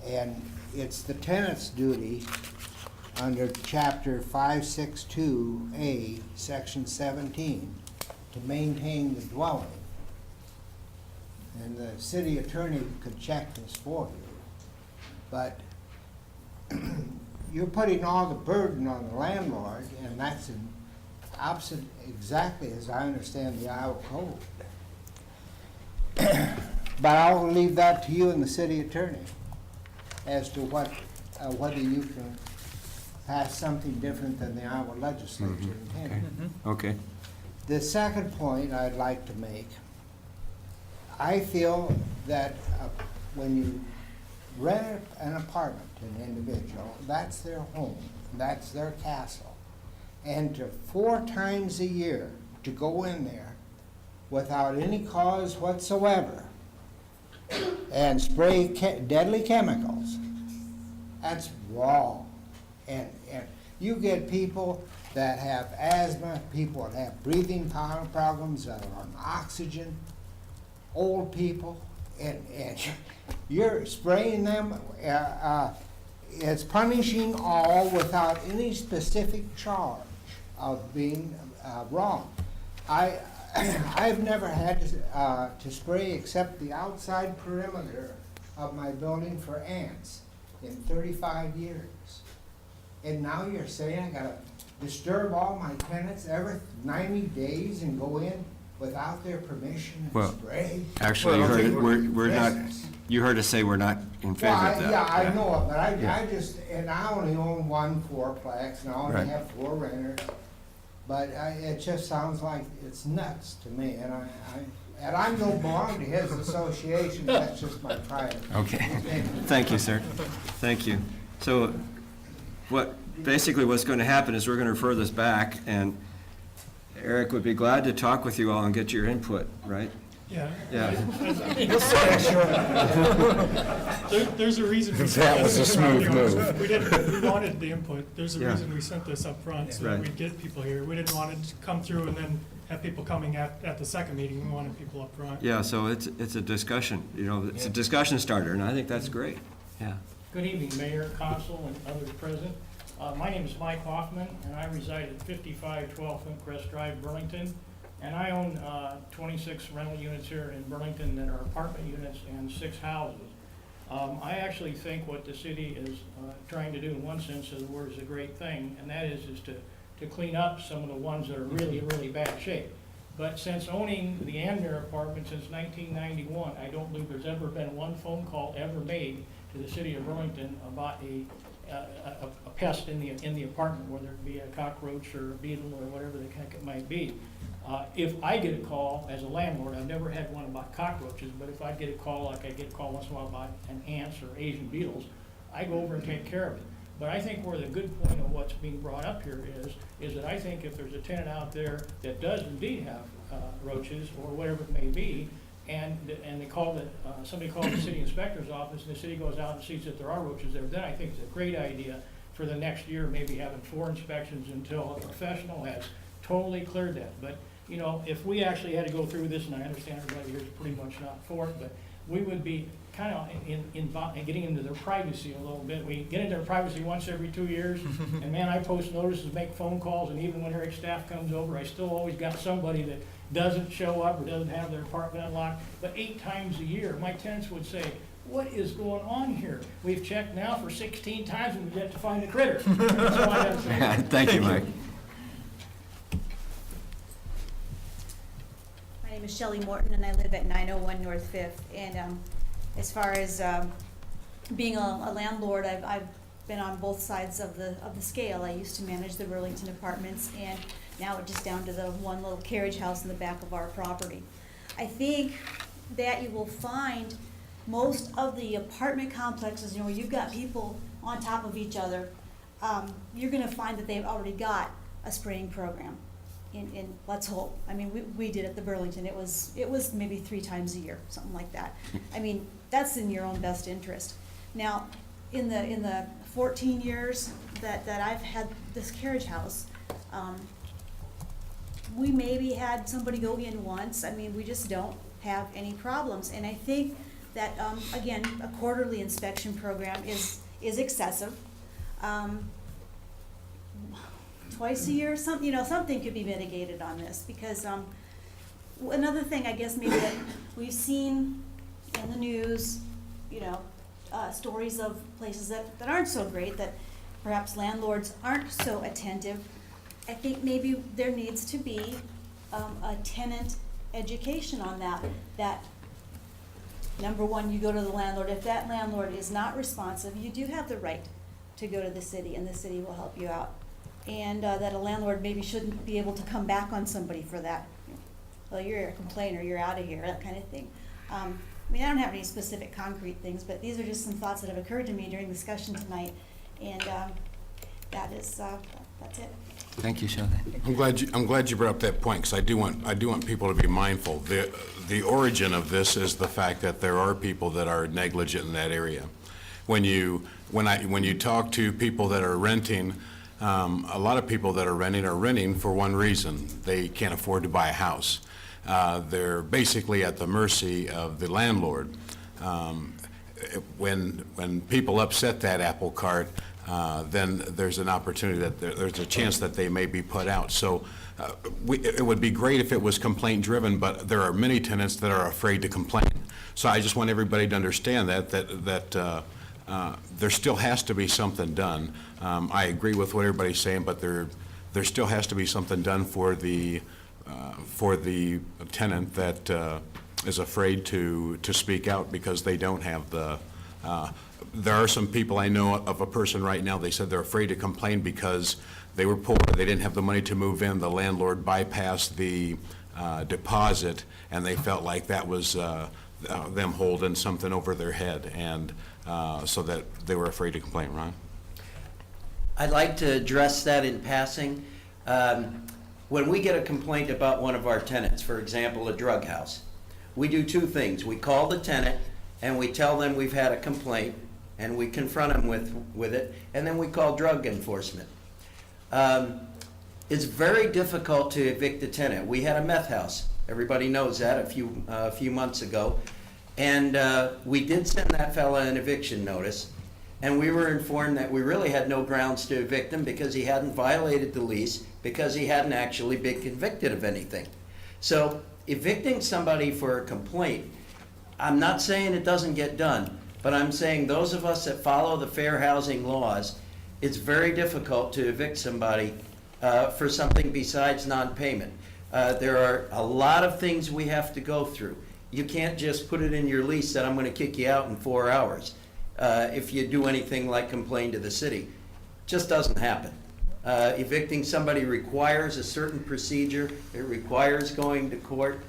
Speaker 15: And it's the tenant's duty under Chapter 562A, Section 17, to maintain the dwelling. And the city attorney could check this for you. But you're putting all the burden on the landlord, and that's in opposite exactly as I understand the Iowa Code. But I'll leave that to you and the city attorney as to what, whether you can pass something different than the Iowa legislature intended.
Speaker 4: Okay.
Speaker 15: The second point I'd like to make, I feel that when you rent an apartment to an individual, that's their home, that's their castle. And to 4 times a year to go in there without any cause whatsoever and spray deadly chemicals, that's wrong. And you get people that have asthma, people that have breathing problems, that are on oxygen, old people, and you're spraying them. It's punishing all without any specific charge of being wrong. I've never had to spray except the outside perimeter of my building for ants in 35 years. And now you're saying I gotta disturb all my tenants every 90 days and go in without their permission and
Speaker 4: Well,
Speaker 15: spray?
Speaker 4: Actually, you heard, we're not, you heard us say we're not in favor
Speaker 15: Well,
Speaker 4: of that.
Speaker 15: yeah, I know it, but
Speaker 4: Yeah.
Speaker 15: I just, and I only own one fourplex, and I only
Speaker 4: Right.
Speaker 15: have 4 renters. But it just sounds like it's nuts to me, and I don't belong to his association, that's just my private.
Speaker 4: Okay, thank you, sir. Thank you. So basically what's going to happen is we're going to refer this back, and Eric would be glad to talk with you all and get your input, right?
Speaker 14: Yeah.
Speaker 4: Yeah.
Speaker 14: There's a reason.
Speaker 5: That was a smooth move.
Speaker 14: We wanted the input. There's a
Speaker 4: Yeah.
Speaker 14: reason we sent this up front, so that
Speaker 4: Right.
Speaker 14: we'd get people here. We didn't want it to come through and then have people coming at the second meeting. We wanted people up front.
Speaker 4: Yeah, so it's a discussion, it's a discussion starter, and I think that's great. Yeah.
Speaker 3: Good evening, Mayor, Council, and others present. My name is Mike Hoffman, and I reside at 5512 Hillcrest Drive, Burlington. And I own 26 rental units here in Burlington that are apartment units and 6 houses. I actually think what the city is trying to do in one sense of the word is a great thing, and that is to clean up some of the ones that are really, really bad shape. But since owning the Amner apartment since 1991, I don't believe there's ever been one phone call ever made to the city of Burlington about a pest in the apartment, whether it be a cockroach or a beetle or whatever the heck it might be. If I get a call as a landlord, I've never had one about cockroaches, but if I get a call like I get a call once in a while about ants or Asian beetles, I go over and take care of it. But I think where the good point of what's being brought up here is that I think if there's a tenant out there that does indeed have roaches or whatever it may be, and they call somebody calls the city inspector's office, and the city goes out and sees that there are roaches there, then I think it's a great idea for the next year, maybe having 4 inspections until a professional has totally cleared that. But, you know, if we actually had to go through this, and I understand everybody here is pretty much not for it, but we would be kind of in getting into their privacy a little bit. We get into their privacy once every 2 years, and man, I post notices, make phone calls, and even when Eric's staff comes over, I still always got somebody that doesn't show up or doesn't have their apartment unlocked. But 8 times a year, my tenants would say, "What is going on here? We've checked now for 16 times and we've yet to find a critter." That's all I have to say.
Speaker 4: Thank you, Mike.
Speaker 16: My name is Shelley Morton, and I live at 901 North Fifth. And as far as being a landlord, I've been on both sides of the scale. I used to manage the Burlington apartments, and now it's just down to the one little carriage house in the back of our property. I think that you will find most of the apartment complexes, you know, where you've got people on top of each other, you're gonna find that they've already got a spraying program. In let's hope. I mean, we did at the Burlington. It was maybe 3 times a year, something like that. I mean, that's in your own best interest. Now, in the 14 years that I've had this carriage house, we maybe had somebody go in once. I mean, we just don't have any problems. And I think that again, a quarterly inspection program is excessive. Twice a year, something could be mitigated on this, because another thing, I guess, maybe that we've seen in the news, stories of places that aren't so great, that perhaps landlords aren't so attentive. I think maybe there needs to be a tenant education on that number one, you go to the landlord. If that landlord is not responsive, you do have the right to go to the city, and the city will help you out. And that a landlord maybe shouldn't be able to come back on somebody for that. Well, you're a complainer, you're out of here, that kind of thing. I mean, I don't have any specific concrete things, but these are just some thoughts that have occurred to me during discussion tonight. And that's it.
Speaker 4: Thank you, Shelley.
Speaker 5: I'm glad you brought up that point, because I do want people to be mindful. The origin of this is the fact that there are people that are negligent in that area. When you talk to people that are renting, a lot of people that are renting for one reason: they can't afford to buy a house. They're basically at the mercy of the landlord. When people upset that apple cart, then there's an opportunity that there's a chance that they may be put out. So it would be great if it was complaint-driven, but there are many tenants that are afraid to complain. So I just want everybody to understand that there still has to be something done. I agree with what everybody's saying, but there still has to be something done for the tenant that is afraid to speak out because they don't have the, there are some people I know of a person right now, they said they're afraid to complain because they were poor, they didn't have the money to move in, the landlord bypassed the deposit, and they felt like that was them holding something over their head, and so that they were afraid to complain. Ron?
Speaker 12: I'd like to address that in passing. When we get a complaint about one of our tenants, for example, a drug house, we do two things. We call the tenant and we tell them we've had a complaint and we confront them with it, and then we call drug enforcement. It's very difficult to evict a tenant. We had a meth house. Everybody knows that a few months ago. And we did send that fella an eviction notice, and we were informed that we really had no grounds to evict him because he hadn't violated the lease, because he hadn't actually been convicted of anything. So evicting somebody for a complaint, I'm not saying it doesn't get done, but I'm saying those of us that follow the fair housing laws, it's very difficult to evict somebody for something besides non-payment. There are a lot of things we have to go through. You can't just put it in your lease that I'm going to kick you out in 4 hours if you do anything like complain to the city. Just doesn't happen. Evicting somebody requires a certain procedure. It requires going to court.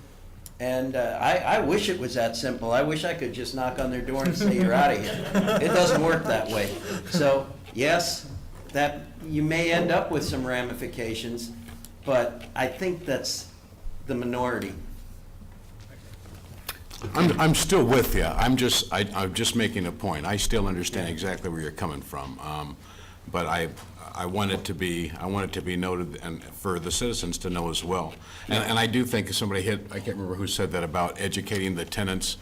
Speaker 12: And I wish it was that simple. I wish I could just knock on their door and say, you're out of here. It doesn't work that way. So, yes, that you may end up with some ramifications, but I think that's the minority.
Speaker 5: I'm still with you. I'm just making a point. I still understand exactly where you're coming from, but I want it to be noted and for the citizens to know as well. And I do think somebody I can't remember who said that about educating the tenants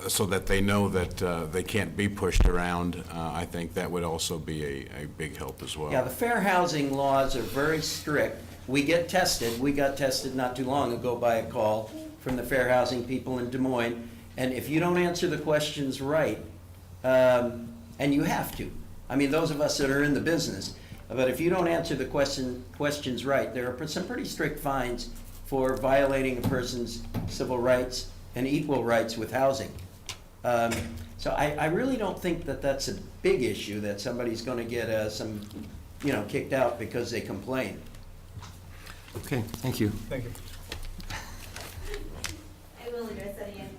Speaker 5: so that they know that they can't be pushed around. I think that would also be a big help as well.
Speaker 12: Yeah, the fair housing laws are very strict. We get tested. We got tested not too long ago by a call from the fair housing people in Des Moines. And if you don't answer the questions right, and you have to, I mean, those of us that are in the business, but if you don't answer the questions right, there are some pretty strict fines for violating a person's civil rights and equal rights with housing. So I really don't think that that's a big issue, that somebody's going to get kicked out because they complain.
Speaker 4: Okay, thank you.
Speaker 1: Thank you.
Speaker 16: I will address that again.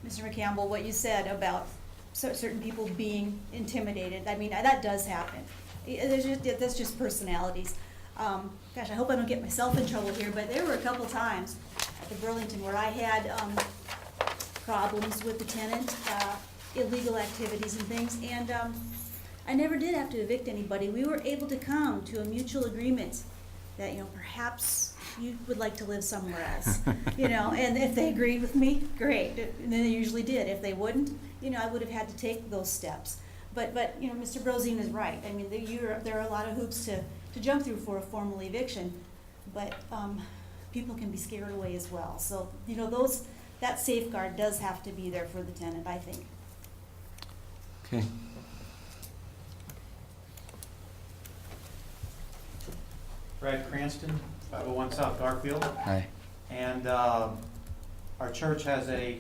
Speaker 16: Mr. McCampbell, what you said about certain people being intimidated, I mean, that does happen. That's just personalities. Gosh, I hope I don't get myself in trouble here, but there were a couple times at the Burlington where I had problems with the tenant, illegal activities and things, and I never did have to evict anybody. We were able to come to a mutual agreement that, perhaps you would like to live somewhere else, and if they agreed with me, great, and then they usually did. If they wouldn't, I would have had to take those steps. But Mr. Brosine is right. I mean, there are a lot of hoops to jump through for a formal eviction, but people can be scared away as well. So, that safeguard does have to be there for the tenant, I think.
Speaker 4: Okay.
Speaker 17: Brad Cranston, 501 South Garfield.
Speaker 4: Hi.
Speaker 17: And our church has a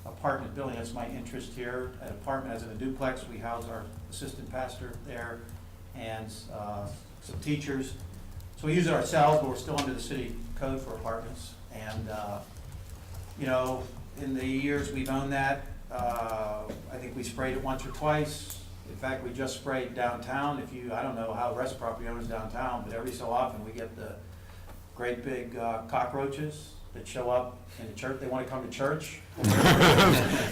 Speaker 17: apartment building. That's my interest here. An apartment as in a duplex. We house our assistant pastor there and some teachers. So we use it ourselves, but we're still under the city code for apartments. And in the years we've owned that, I think we sprayed it once or twice. In fact, we just sprayed downtown. I don't know how the rest of the property owners downtown, but every so often we get the great big cockroaches that show up in the church. They want to come to church.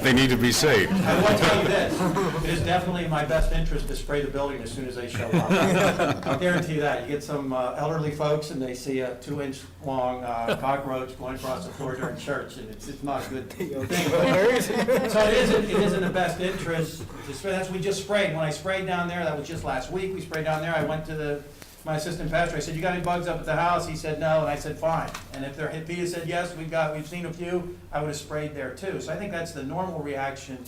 Speaker 5: They need to be saved.
Speaker 17: I will tell you this, it is definitely in my best interest to spray the building as soon as they show up. I'll guarantee you that. You get some elderly folks and they see a 2-inch long cockroach going across the floor during church, and it's not a good thing. So it is in the best interest to spray. We just sprayed. When I sprayed down there, that was just last week, we sprayed down there. I went to the my assistant pastor, I said, you got any bugs up at the house? He said, no, and I said, fine. And if he had said, yes, we've seen a few, I would have sprayed there too. So I think that's the normal reaction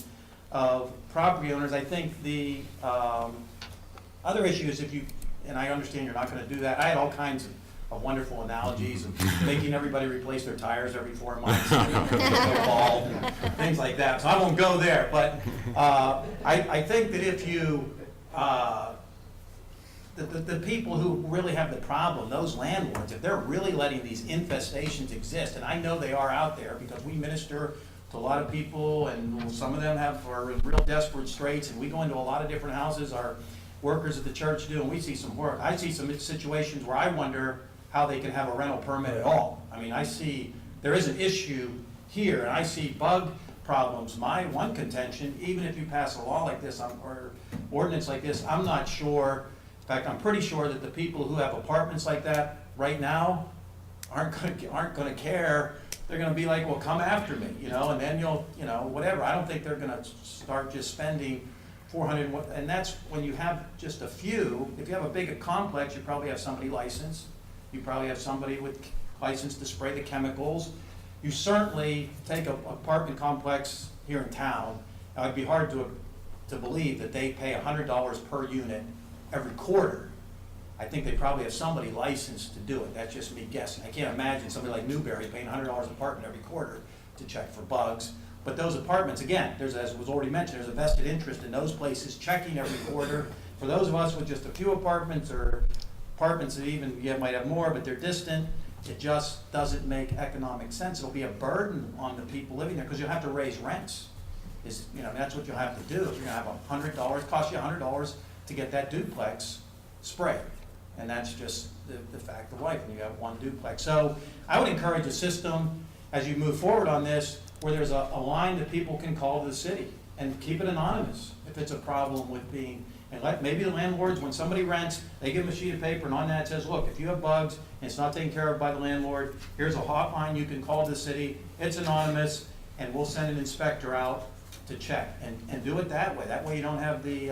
Speaker 17: of property owners. I think the other issue is if you, and I understand you're not gonna do that, I had all kinds of wonderful analogies of making everybody replace their tires every 4 months, bald, and things like that. So I won't go there, but I think that if you, the people who really have the problem, those landlords, if they're really letting these infestations exist, and I know they are out there because we minister to a lot of people, and some of them are in real desperate straits, and we go into a lot of different houses, our workers at the church do, and we see some work. I see some situations where I wonder how they can have a rental permit at all. I mean, I see there is an issue here, and I see bug problems. My one contention, even if you pass a law like this or ordinance like this, I'm not sure. In fact, I'm pretty sure that the people who have apartments like that right now aren't going to care. They're going to be like, well, come after me, and then whatever. I don't think they're going to start just spending $400, and that's when you have just a few. If you have a big complex, you probably have somebody licensed. You probably have somebody with license to spray the chemicals. You certainly take an apartment complex here in town, it would be hard to believe that they pay $100 per unit every quarter. I think they probably have somebody licensed to do it. That's just me guessing. I can't imagine somebody like Newberry paying $100 an apartment every quarter to check for bugs. But those apartments, again, as was already mentioned, there's a vested interest in those places checking every quarter. For those of us with just a few apartments or apartments that even you might have more, but they're distant, it just doesn't make economic sense. It'll be a burden on the people living there because you'll have to raise rents. That's what you'll have to do. If you're going to have $100, cost you $100 to get that duplex sprayed. And that's just the fact of life when you have one duplex. So I would encourage a system as you move forward on this where there's a line that people can call to the city and keep it anonymous if it's a problem with being, and maybe the landlords, when somebody rents, they give them a sheet of paper and on that it says, look, if you have bugs and it's not taken care of by the landlord, here's a hotline you can call the city, it's anonymous, and we'll send an inspector out to check and do it that way. That way you don't have the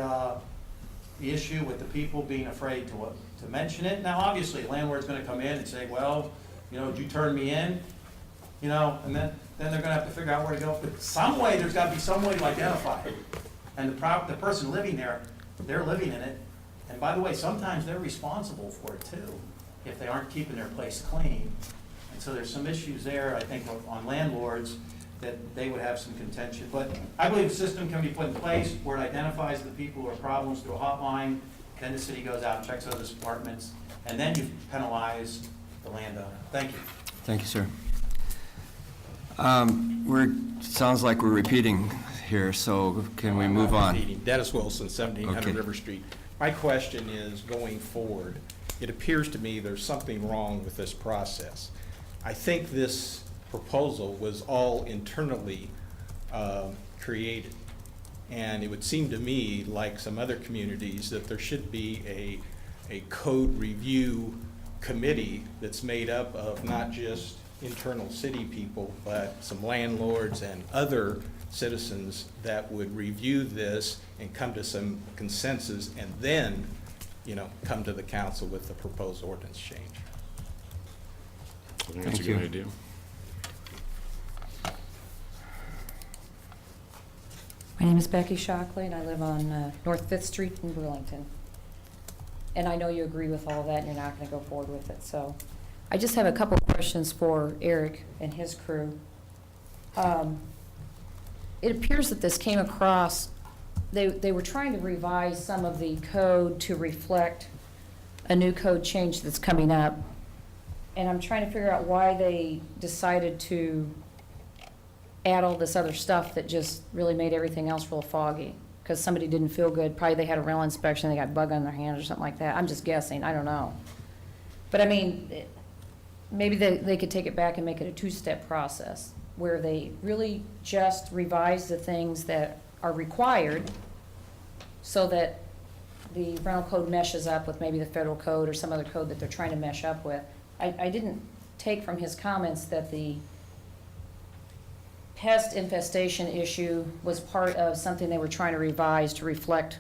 Speaker 17: issue with the people being afraid to mention it. Now, obviously, the landlord's going to come in and say, well, did you turn me in? And then they're going to have to figure out where to go. But some way, there's got to be some way to identify it. And the person living there, they're living in it. And by the way, sometimes they're responsible for it too, if they aren't keeping their place clean. And so there's some issues there, I think, on landlords that they would have some contention. But I believe a system can be put in place where it identifies the people who are problems through a hotline, then the city goes out and checks those apartments, and then you penalize the landowner. Thank you.
Speaker 4: Thank you, sir. Sounds like we're repeating here, so can we move on?
Speaker 18: Dennis Wilson, 1700
Speaker 4: Okay.
Speaker 18: River Street. My question is, going forward, it appears to me there's something wrong with this process. I think this proposal was all internally created. And it would seem to me, like some other communities, that there should be a code review committee that's made up of not just internal city people, but some landlords and other citizens that would review this and come to some consensus and then, come to the council with the proposed ordinance change.
Speaker 5: I think that's a good idea.
Speaker 19: My name is Becky Shockley, and I live on North 5th Street in Burlington. And I know you agree with all of that, and you're not going to go forward with it. So I just have a couple of questions for Eric and his crew. It appears that this came across, they were trying to revise some of the code to reflect a new code change that's coming up. And I'm trying to figure out why they decided to add all this other stuff that just really made everything else real foggy. Because somebody didn't feel good, probably they had a rental inspection, they got bug on their hands or something like that. I'm just guessing, I don't know. But I mean, maybe they could take it back and make it a two-step process, where they really just revise the things that are required so that the rental code meshes up with maybe the federal code or some other code that they're trying to mesh up with. I didn't take from his comments that the pest infestation issue was part of something they were trying to revise to reflect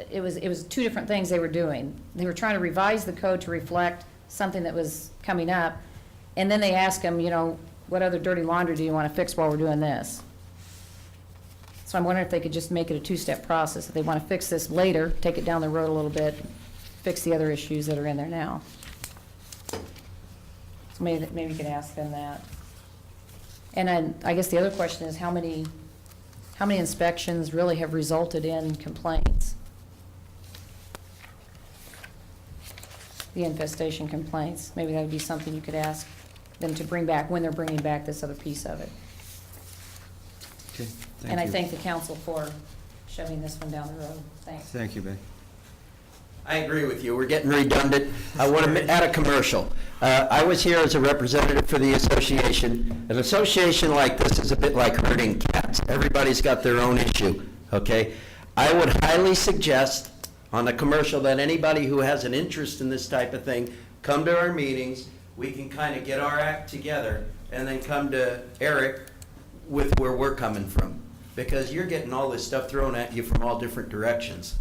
Speaker 19: It was two different things they were doing. They were trying to revise the code to reflect something that was coming up, and then they asked them, what other dirty laundry do you want to fix while we're doing this? So I'm wondering if they could just make it a two-step process. If they want to fix this later, take it down the road a little bit, fix the other issues that are in there now. So maybe you could ask them that. And then I guess the other question is how many inspections really have resulted in complaints? The infestation complaints. Maybe that would be something you could ask them to bring back when they're bringing back this other piece of it.
Speaker 4: Okay,
Speaker 19: And I thank the council for shoving this one down the road. Thanks.
Speaker 4: Thank you, Becky.
Speaker 12: I agree with you. We're getting redundant. I want to add a commercial. I was here as a representative for the association. An association like this is a bit like herding cats. Everybody's got their own issue, okay? I would highly suggest on the commercial that anybody who has an interest in this type of thing, come to our meetings. We can kind of get our act together and then come to Eric with where we're coming from. Because you're getting all this stuff thrown at you from all different directions.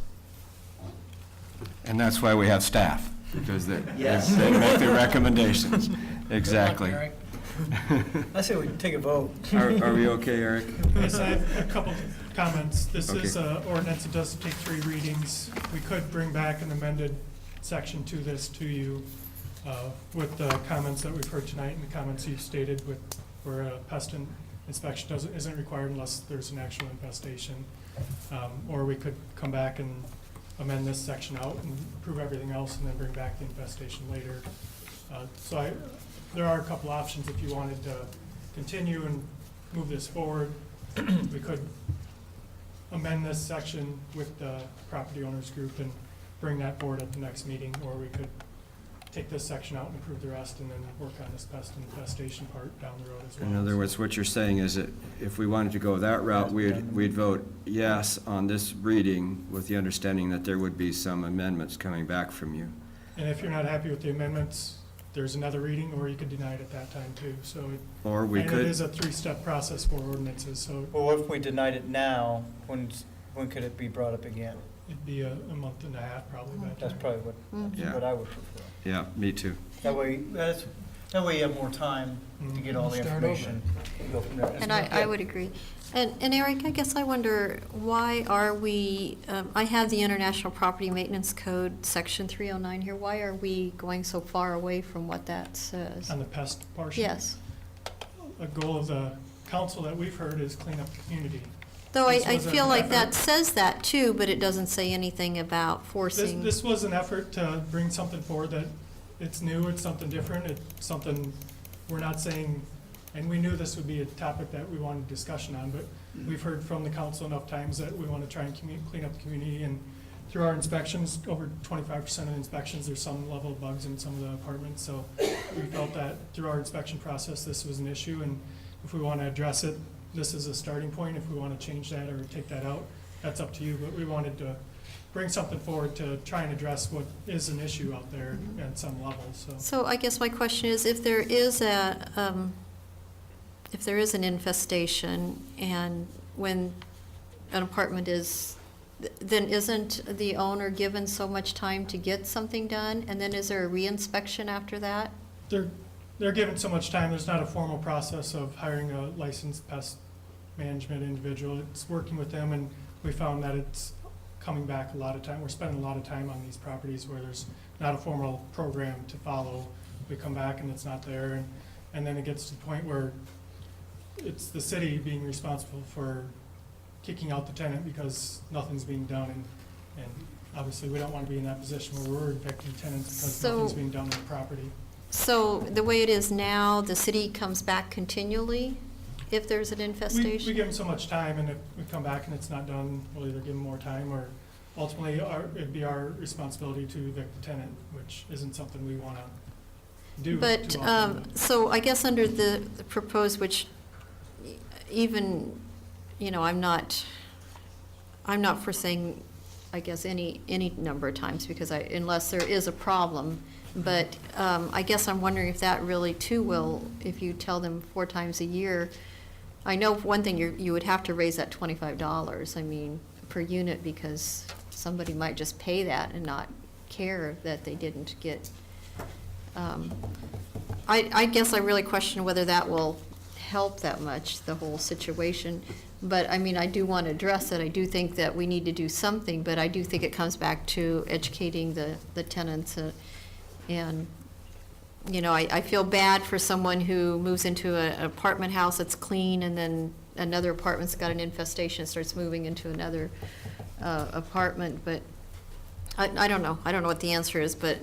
Speaker 4: And that's why we have staff, because they
Speaker 12: Yes.
Speaker 4: they make the recommendations. Exactly.
Speaker 1: I say we take a vote.
Speaker 4: Are we okay, Eric?
Speaker 14: Yes, I have a couple comments. This is
Speaker 4: Okay.
Speaker 14: an ordinance, it does take 3 readings. We could bring back an amended section to this to you with the comments that we've heard tonight and the comments you've stated with where a pest inspection isn't required unless there's an actual infestation. Or we could come back and amend this section out and approve everything else and then bring back the infestation later. There are a couple options if you wanted to continue and move this forward. We could amend this section with the property owners group and bring that forward at the next meeting, or we could take this section out and approve the rest and then work on this pest infestation part down the road as well.
Speaker 4: In other words, what you're saying is that if we wanted to go that route, we'd vote yes on this reading with the understanding that there would be some amendments coming back from you.
Speaker 14: And if you're not happy with the amendments, there's another reading, or you could deny it at that time too, so.
Speaker 4: Or we
Speaker 14: And
Speaker 4: could.
Speaker 14: it is a 3-step process for ordinances, so
Speaker 1: Well, what if we denied it now? When could it be brought up again?
Speaker 14: it'd be a month and a half probably by the
Speaker 1: That's
Speaker 14: time.
Speaker 1: probably
Speaker 4: Yeah.
Speaker 1: what I would prefer.
Speaker 4: Yeah, me too.
Speaker 1: That way you have more time to get all the
Speaker 14: Start over.
Speaker 1: information. Go from there.
Speaker 2: And I would agree. And Eric, I guess I wonder, why are we, I have the International Property Maintenance Code, Section 309 here. Why are we going so far away from what that says?
Speaker 14: On the pest portion?
Speaker 2: Yes.
Speaker 14: A goal of the council that we've heard is clean up the community.
Speaker 2: Though
Speaker 14: This
Speaker 2: I
Speaker 14: was an
Speaker 2: feel like that
Speaker 14: effort-
Speaker 2: says that too, but it doesn't say anything about
Speaker 14: This,
Speaker 2: forcing.
Speaker 14: this was an effort to bring something forward that it's new, it's something different, it's something we're not saying, and we knew this would be a topic that we wanted discussion on, but we've heard from the council enough times that we want to try and clean up the community, and through our inspections, over 25% of inspections, there's some level of bugs in some of the apartments, so we felt that through our inspection process, this was an issue, and if we want to address it, this is a starting point. If we want to change that or take that out, that's up to you, but we wanted to bring something forward to try and address what is an issue out there at some level, so.
Speaker 2: So I guess my question is, if there is an infestation, and when an apartment is, then isn't the owner given so much time to get something done? And then is there a reinspection after that?
Speaker 14: They're given so much time, there's not a formal process of hiring a licensed pest management individual. It's working with them, and we found that it's coming back a lot of time. We're spending a lot of time on these properties where there's not a formal program to follow. We come back and it's not there, and then it gets to the point where it's the city being responsible for kicking out the tenant because nothing's being done, and obviously we don't want to be in that position where we're evicting tenants because
Speaker 2: So-
Speaker 14: nothing's being done on the property.
Speaker 2: So the way it is now, the city comes back continually if there's an
Speaker 14: We
Speaker 2: infestation?
Speaker 14: give them so much time, and if we come back and it's not done, we'll either give them more time, or ultimately, it'd be our responsibility to evict the tenant, which isn't something we want to do
Speaker 2: But,
Speaker 14: too often.
Speaker 2: so I guess under the proposed, which even, I'm not for saying, I guess, any number of times, because unless there is a problem. But I guess I'm wondering if that really too will, if you tell them 4 times a year. I know one thing, you would have to raise that $25, per unit, because somebody might just pay that and not care that they didn't get. I guess I really question whether that will help that much, the whole situation. But, I mean, I do want to address it. I do think that we need to do something, but I do think it comes back to educating the tenants. And, you know, I feel bad for someone who moves into an apartment house that's clean, and then another apartment's got an infestation, starts moving into another apartment. But I don't know. I don't know what the answer is, but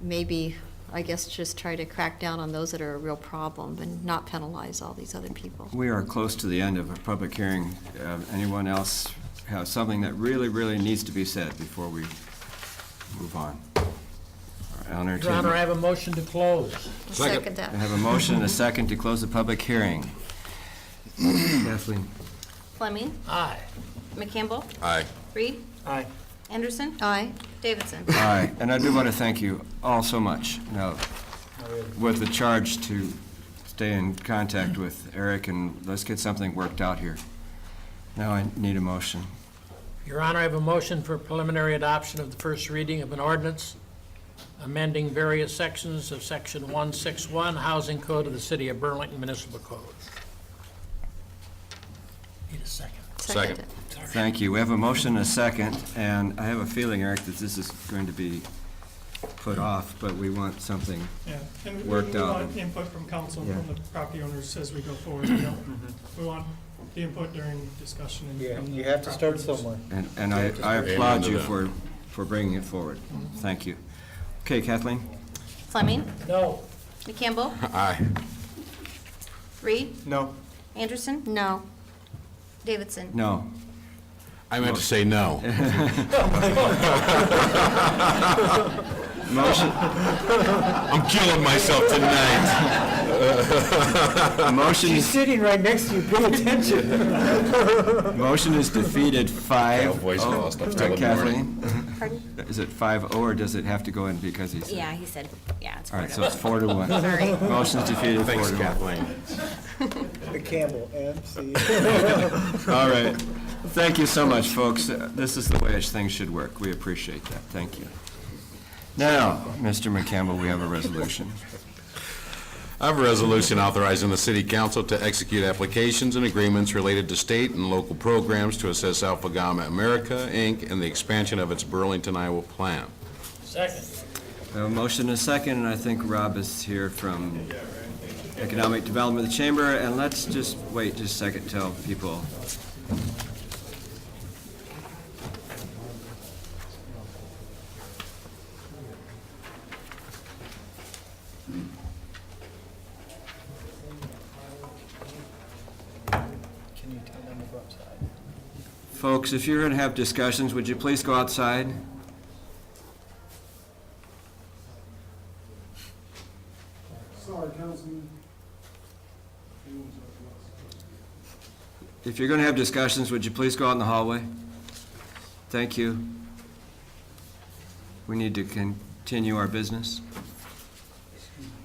Speaker 2: maybe, I guess, just try to crack down on those that are a real problem and not penalize all these other people.
Speaker 4: We are close to the end of a public hearing. Anyone else have something that really, really needs to be said before we move on? Your
Speaker 3: Honor, I have a motion to close.
Speaker 2: Second that.
Speaker 4: I have a motion and a second to close the public hearing. Kathleen?
Speaker 9: Fleming,
Speaker 3: Aye.
Speaker 9: McCampbell,
Speaker 5: Aye.
Speaker 9: Reed,
Speaker 1: Aye.
Speaker 9: Anderson,
Speaker 2: Aye.
Speaker 9: Davidson.
Speaker 4: Aye, and I do want to thank you all so much. Now, with the charge to stay in contact with Eric, and let's get something worked out here. Now I need a motion.
Speaker 3: Your Honor, I have a motion for preliminary adoption of the first reading of an ordinance amending various sections of Section 161, Housing Code of the City of Burlington Municipal Code. Need a second.
Speaker 5: Second.
Speaker 4: Thank you. We have a motion and a second, and I have a feeling, Eric, that this is going to be put off, but we want something
Speaker 14: Yeah, and
Speaker 4: worked
Speaker 14: we
Speaker 4: out.
Speaker 14: want input from council,
Speaker 4: Yeah.
Speaker 14: from the property owners as we go forward. We want the input during discussion and from the
Speaker 1: You have to start
Speaker 14: property owners.
Speaker 1: somewhere.
Speaker 4: And I applaud you for bringing it forward. Thank you. Okay, Kathleen?
Speaker 9: Fleming,
Speaker 3: No.
Speaker 9: McCampbell,
Speaker 5: Aye.
Speaker 9: Reed,
Speaker 1: No.
Speaker 9: Anderson,
Speaker 2: No.
Speaker 9: Davidson.
Speaker 4: No.
Speaker 5: I meant to say no.
Speaker 4: Motion,
Speaker 5: I'm killing myself tonight.
Speaker 4: motion
Speaker 1: She's
Speaker 4: is,
Speaker 1: sitting right next to you, pay attention.
Speaker 4: motion is defeated 5-0.
Speaker 5: voice lost. I'm
Speaker 4: Right,
Speaker 5: still
Speaker 4: Kathleen?
Speaker 9: Pardon?
Speaker 4: Is it 5-0, or does it have to go in because he's?
Speaker 9: Yeah, he said, yeah, it's
Speaker 4: All right, so
Speaker 9: 4-1.
Speaker 4: it's 4-1.
Speaker 9: Sorry.
Speaker 4: Motion's defeated 4-1.
Speaker 5: Thanks, Kathleen.
Speaker 1: The Campbell, MC.
Speaker 4: All right. Thank you so much, folks. This is the way things should work. We appreciate that. Thank you. Now, Mr. McCampbell, we have a resolution.
Speaker 5: I have a resolution authorizing the city council to execute applications and agreements related to state and local programs to assess Alpha Gamma America, Inc., and the expansion of its Burlington, Iowa plant.
Speaker 3: Second.
Speaker 4: We have a motion and a second, and I think Rob is here from Economic Development of the Chamber, and let's just wait just a second till people.
Speaker 1: Can you tell them to go outside?
Speaker 4: Folks, if you're going to have discussions, would you please go outside?
Speaker 13: Sorry, Councilman.
Speaker 4: If you're going to have discussions, would you please go out in the hallway? Thank you. We need to continue our business.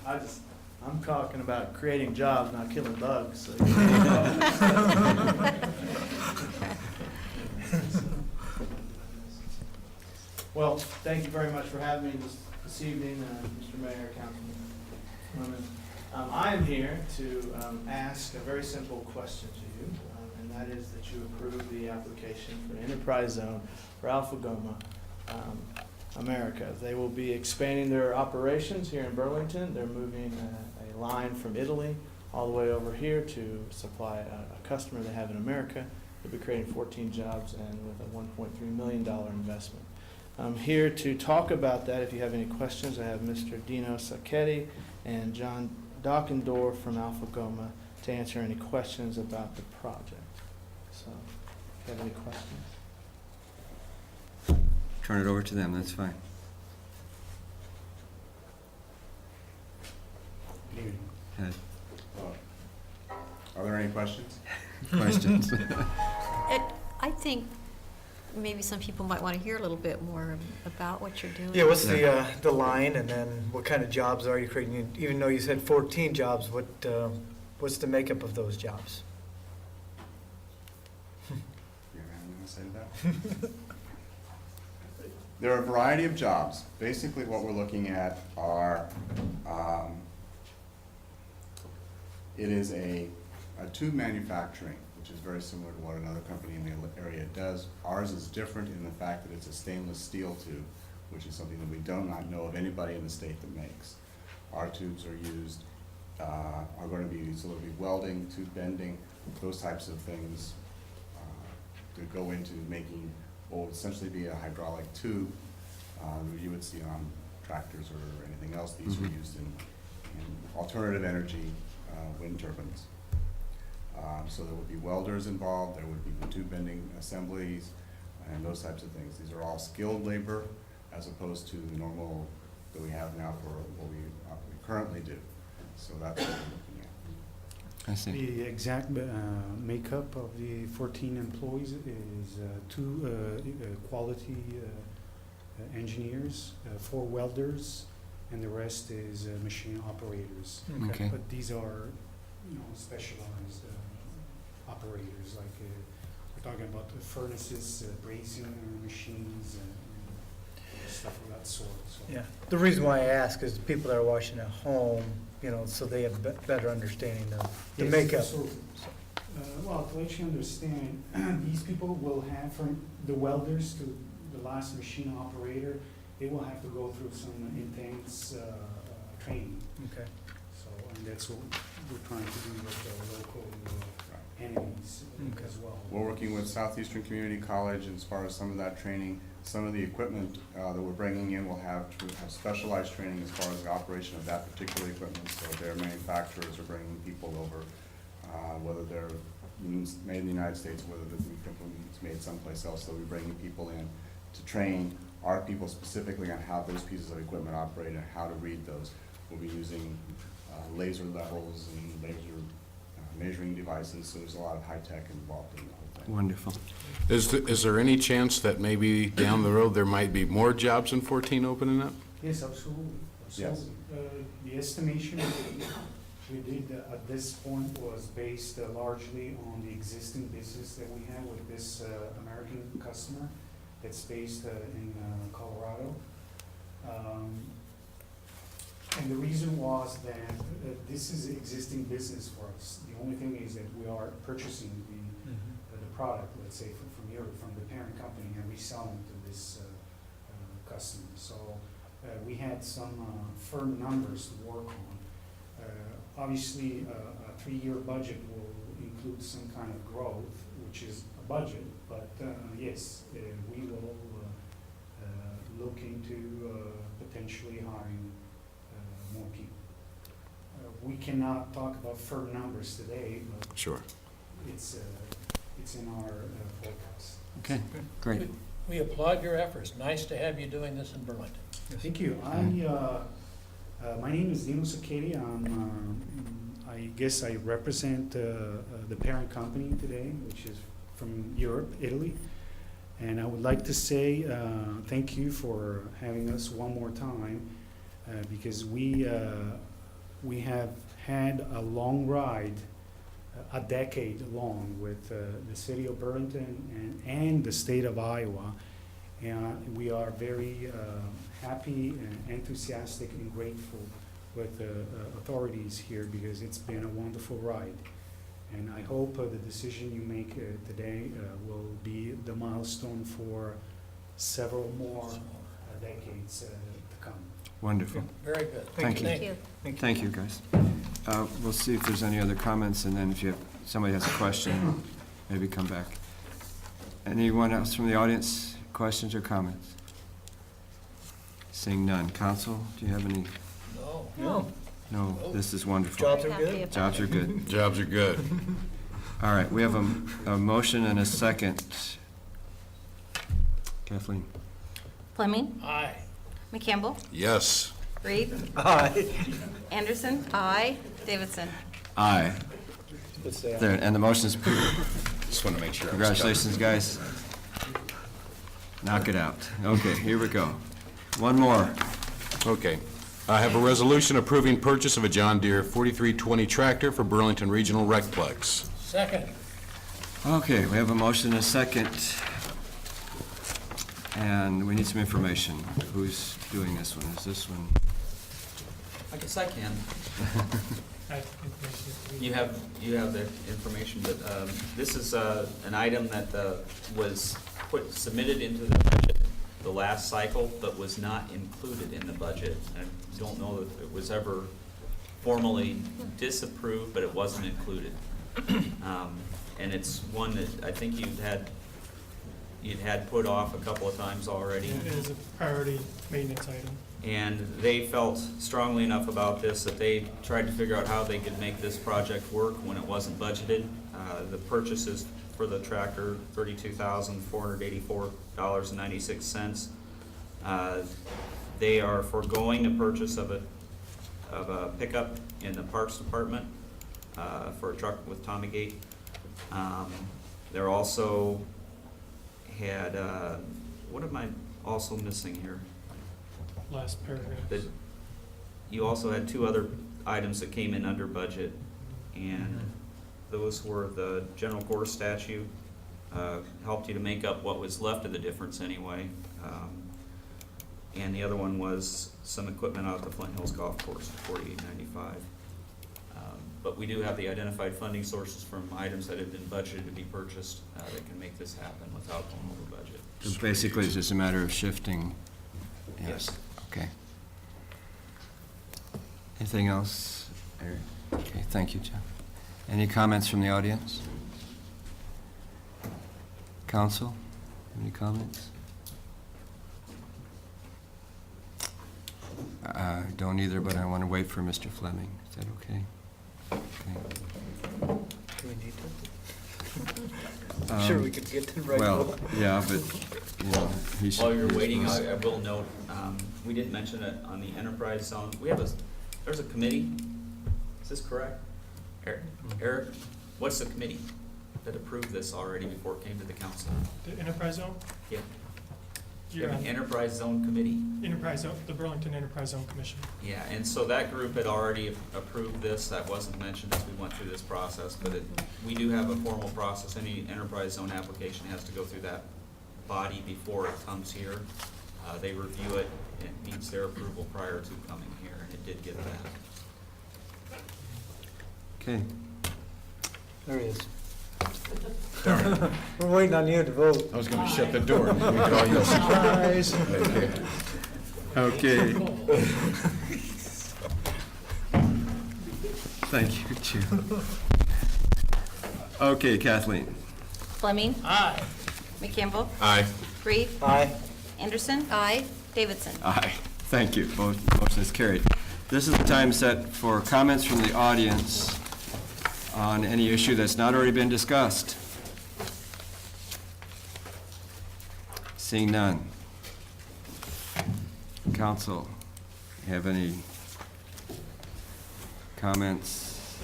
Speaker 20: I'm talking about creating jobs, not killing bugs. So. Well, thank you very much for having me this evening, Mr. Mayor, Councilman. I am here to ask a very simple question to you, and that is that you approve the application for enterprise zone for Alpha Gamma America. They will be expanding their operations here in Burlington. They're moving a line from Italy all the way over here to supply a customer they have in America. They'll be creating 14 jobs and with a $1.3 million investment. I'm here to talk about that. If you have any questions, I have Mr. Dino Sacchetti and John Dockendorf from Alpha Gamma to answer any questions about the project. So, if you have any questions.
Speaker 4: Turn it over to them, that's fine. Ed,
Speaker 17: Are there any questions?
Speaker 4: Questions?
Speaker 2: I think maybe some people might want to hear a little bit more about what you're doing.
Speaker 1: Yeah, what's the line, and then what kind of jobs are you creating? Even though you said 14 jobs, what's the makeup of those jobs?
Speaker 21: to say to that? There are a variety of jobs. Basically, what we're looking at are, it is a tube manufacturing, which is very similar to what another company in the area does. Ours is different in the fact that it's a stainless steel tube, which is something that we do not know of anybody in the state that makes. Our tubes are used, are going to be used, so it'll be welding, tube bending, those types of things to go into making what would essentially be a hydraulic tube that you would see on tractors or anything else. These are used in alternative energy wind turbines. So there would be welders involved, there would be tube bending assemblies, and those types of things. These are all skilled labor as opposed to the normal that we have now for what we currently do. So that's what we're looking at.
Speaker 22: I see. The exact makeup of the 14 employees is two quality engineers, 4 welders, and the rest is machine operators.
Speaker 5: Okay.
Speaker 22: But these are, specialized operators. Like we're talking about the furnaces, brazing machines, and stuff of that sort. So.
Speaker 1: Yeah, the reason why I ask is people that are watching at home, so they have better understanding of the
Speaker 22: Yes,
Speaker 1: makeup.
Speaker 22: So, well, to let you understand, these people will have, from the welders to the last machine operator, they will have to go through some intense training.
Speaker 1: Okay.
Speaker 22: So, and that's what we're trying to do with the local entities as well.
Speaker 21: We're working with Southeastern Community College as far as some of that training. Some of the equipment that we're bringing in will have specialized training as far as the operation of that particular equipment. So their manufacturers are bringing people over, whether they're made in the United States, whether the equipment is made someplace else. So we're bringing people in to train our people specifically on how those pieces of equipment operate and how to read those. We'll be using laser levels and laser measuring devices, so there's a lot of high tech involved in the whole thing.
Speaker 5: Wonderful. Is there any chance that maybe down the road there might be more jobs in 14 opening up?
Speaker 22: Yes, absolutely.
Speaker 21: Yes.
Speaker 22: The estimation we did at this point was based largely on the existing business that we have with this American customer that's based in Colorado. And the reason was that this is existing business for us. The only thing is that we are purchasing the product, let's say, from Europe, from the parent company, and reselling to this customer. So we had some firm numbers to work on. Obviously, a 3-year budget will include some kind of growth, which is a budget, but yes, we will look into potentially hiring more people. We cannot talk about firm numbers today, but
Speaker 5: sure,
Speaker 22: it's in our forecast. Okay,
Speaker 3: great. We applaud your efforts. Nice to have you doing this in Burlington.
Speaker 22: Thank you. My name is Dino Sacchetti. I guess I represent the parent company today, which is from Europe, Italy. And I would like to say thank you for having us one more time, because we have had a long ride, a decade long, with the city of Burlington and the state of Iowa. And we are very happy and enthusiastic and grateful with the authorities here, because it's been a wonderful ride. And I hope the decision you make today will be the milestone for several more decades to come.
Speaker 23: Wonderful.
Speaker 3: Very good.
Speaker 23: Thank you.
Speaker 3: Thank you.
Speaker 23: Thank you, guys. We'll see if there's any other comments, and then if somebody has a question, maybe come back. Anyone else from the audience? Questions or comments? Seeing none. Council, do you have any?
Speaker 3: No.
Speaker 23: No, this is wonderful.
Speaker 1: Jobs are good.
Speaker 23: Jobs are good.
Speaker 5: Jobs are good.
Speaker 23: All right, we have a motion and a second. Kathleen?
Speaker 2: Fleming?
Speaker 3: Aye.
Speaker 2: McCampbell?
Speaker 5: Yes.
Speaker 2: Reed?
Speaker 1: Aye.
Speaker 2: Anderson? Aye. Davidson?
Speaker 23: Aye. There, and the motion is approved.
Speaker 5: Just want to make sure.
Speaker 23: Congratulations, guys. Knock it out. Okay, here we go. One more.
Speaker 5: Okay. I have a resolution approving purchase of a John Deere 4320 tractor for Burlington Regional Recplex.
Speaker 3: Second.
Speaker 23: Okay, we have a motion and a second And we need some information. Who's doing this one? Is this one?
Speaker 8: I guess I can.
Speaker 14: I have information.
Speaker 8: You have the information, but this is an item that was submitted into the budget the last cycle, but was not included in the budget. I don't know that it was ever formally disapproved, but it wasn't included. And it's one that I think you'd had put off a couple of times already.
Speaker 14: It is a priority maintenance item.
Speaker 8: And they felt strongly enough about this that they tried to figure out how they could make this project work when it wasn't budgeted. The purchases for the tractor, $32,484.96. They are foregoing the purchase of a pickup in the Parks Department for a truck with Tommy Gate. They're also had, what am I also missing here?
Speaker 14: Last paragraph.
Speaker 8: That you also had two other items that came in under budget, and those were the general quarter statute, helped you to make up what was left of the difference anyway. And the other one was some equipment out at the Flint Hills Golf Course, $48.95. But we do have the identified funding sources from items that have been budgeted to be purchased that can make this happen without going over budget.
Speaker 23: So basically, it's just a matter of shifting.
Speaker 8: Yes.
Speaker 23: Okay. Anything else, Eric? Okay, thank you, Jeff. Any comments from the audience? Council, any comments? I don't either, but I want to wait for Mr. Fleming. Is that okay? Okay.
Speaker 1: Do we need to? Sure, we could get to the right.
Speaker 23: Well, yeah, but, you know, he should.
Speaker 8: While you're
Speaker 23: he's
Speaker 8: waiting,
Speaker 23: supposed-
Speaker 8: I will note, we didn't mention it on the enterprise zone. We have there's a committee. Is this correct? Eric, what's the committee that approved this already before it came to the council?
Speaker 14: The enterprise zone?
Speaker 8: Yeah. You
Speaker 14: Yeah.
Speaker 8: have an enterprise zone committee?
Speaker 14: Enterprise zone, the Burlington Enterprise Zone Commission.
Speaker 8: Yeah, and so that group had already approved this. That wasn't mentioned as we went through this process, but we do have a formal process. Any enterprise zone application has to go through that body before it comes here. They review it, it needs their approval prior to coming here, and it did get that.
Speaker 23: Okay.
Speaker 1: There he is. We're waiting on you to vote.
Speaker 4: I was going to shut the door. We call you a surprise.
Speaker 23: Okay. Thank you, Jim. Okay, Kathleen.
Speaker 9: Fleming.
Speaker 2: Aye.
Speaker 9: McCampbell.
Speaker 5: Aye.
Speaker 9: Reed.
Speaker 1: Aye.
Speaker 9: Anderson.
Speaker 2: Aye.
Speaker 9: Davidson.
Speaker 23: Aye. Thank you. Motion is carried. This is the time set for comments from the audience on any issue that's not already been discussed. Seeing none. Council, have any comments,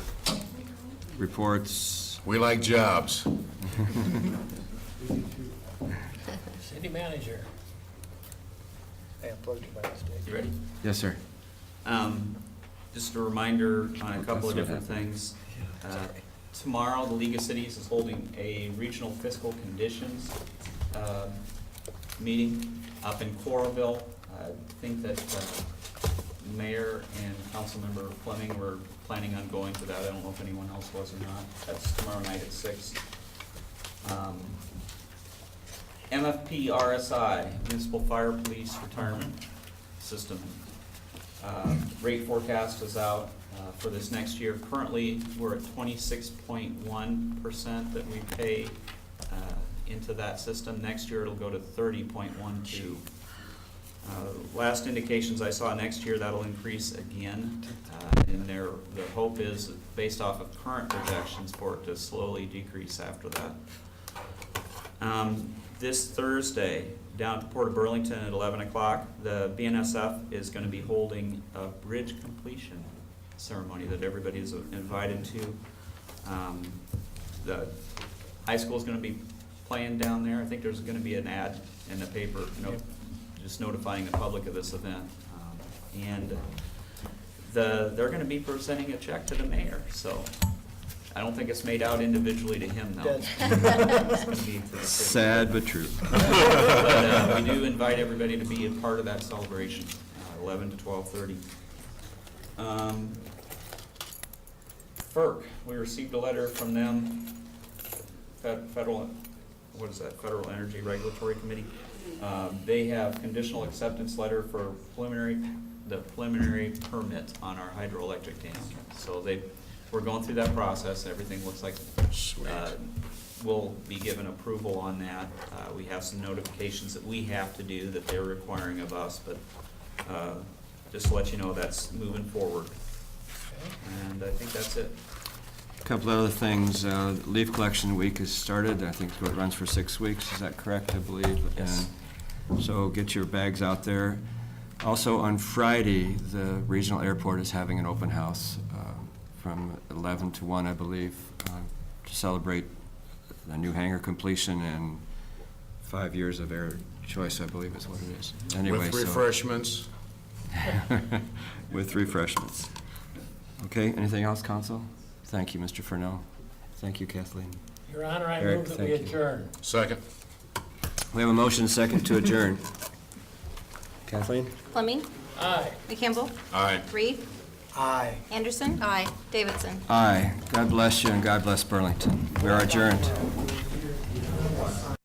Speaker 23: reports?
Speaker 5: We like jobs.
Speaker 3: City manager.
Speaker 1: I unplugged it by mistake.
Speaker 8: You ready?
Speaker 23: Yes, sir.
Speaker 8: Just a reminder on a couple of
Speaker 23: That's what
Speaker 8: different things. Tomorrow, the League of Cities is holding a regional fiscal conditions meeting up in Coralville. I think that Mayor and Councilmember Fleming were planning on going to that. I don't know if anyone else was or not. That's tomorrow night at 6. MFP RSI, Municipal Fire Police Retirement System. Rate forecast is out for this next year. Currently, we're at 26.1% that we pay into that system. Next year, it'll go to 30.12. Last indications I saw next year, that'll increase again. And the hope is, based off of current projections, for it to slowly decrease after that. This Thursday, down at the Port of Burlington at 11 o'clock, the BNSF is going to be holding a bridge completion ceremony that everybody is invited to. The high school is going to be playing down there. I think there's going to be an ad in the paper, just notifying the public of this event. And they're going to be presenting a check to the mayor. So I don't think it's made out individually to him, though.
Speaker 15: That's-
Speaker 8: It's gonna be to the city.
Speaker 23: Sad but true.
Speaker 8: But we do invite everybody to be a part of that celebration, 11 to 12:30. FERC, we received a letter from them, Federal, what is that, Federal Energy Regulatory Committee. They have conditional acceptance letter for the preliminary permit on our hydroelectric dam. So we're going through that process, everything looks like we'll be given approval on that. We have some notifications that we have to do that they're requiring of us, but just to let you know, that's moving forward. And I think that's it.
Speaker 23: A couple other things, leaf collection week has started, I think it runs for 6 weeks, is that correct, I believe?
Speaker 8: Yes.
Speaker 23: And so get your bags out there. Also, on Friday, the regional airport is having an open house from 11 to 1, I believe, to celebrate the new hangar completion and 5 years of air choice, I believe is what it is. Anyway,
Speaker 5: With
Speaker 23: so-
Speaker 5: refreshments.
Speaker 23: With refreshments. Okay, anything else, council? Thank you, Mr. Furneaux. Thank you, Kathleen.
Speaker 3: Your Honor, I
Speaker 23: Eric,
Speaker 3: move that
Speaker 23: thank
Speaker 3: we
Speaker 23: you.
Speaker 3: adjourn.
Speaker 5: Second.
Speaker 23: We have a motion second to adjourn. Kathleen?
Speaker 2: Fleming?
Speaker 3: Aye.
Speaker 2: McCampbell?
Speaker 5: Aye.
Speaker 2: Reed?
Speaker 15: Aye.
Speaker 2: Anderson? Aye. Davidson?
Speaker 23: Aye. God bless you and God bless Burlington. We are adjourned.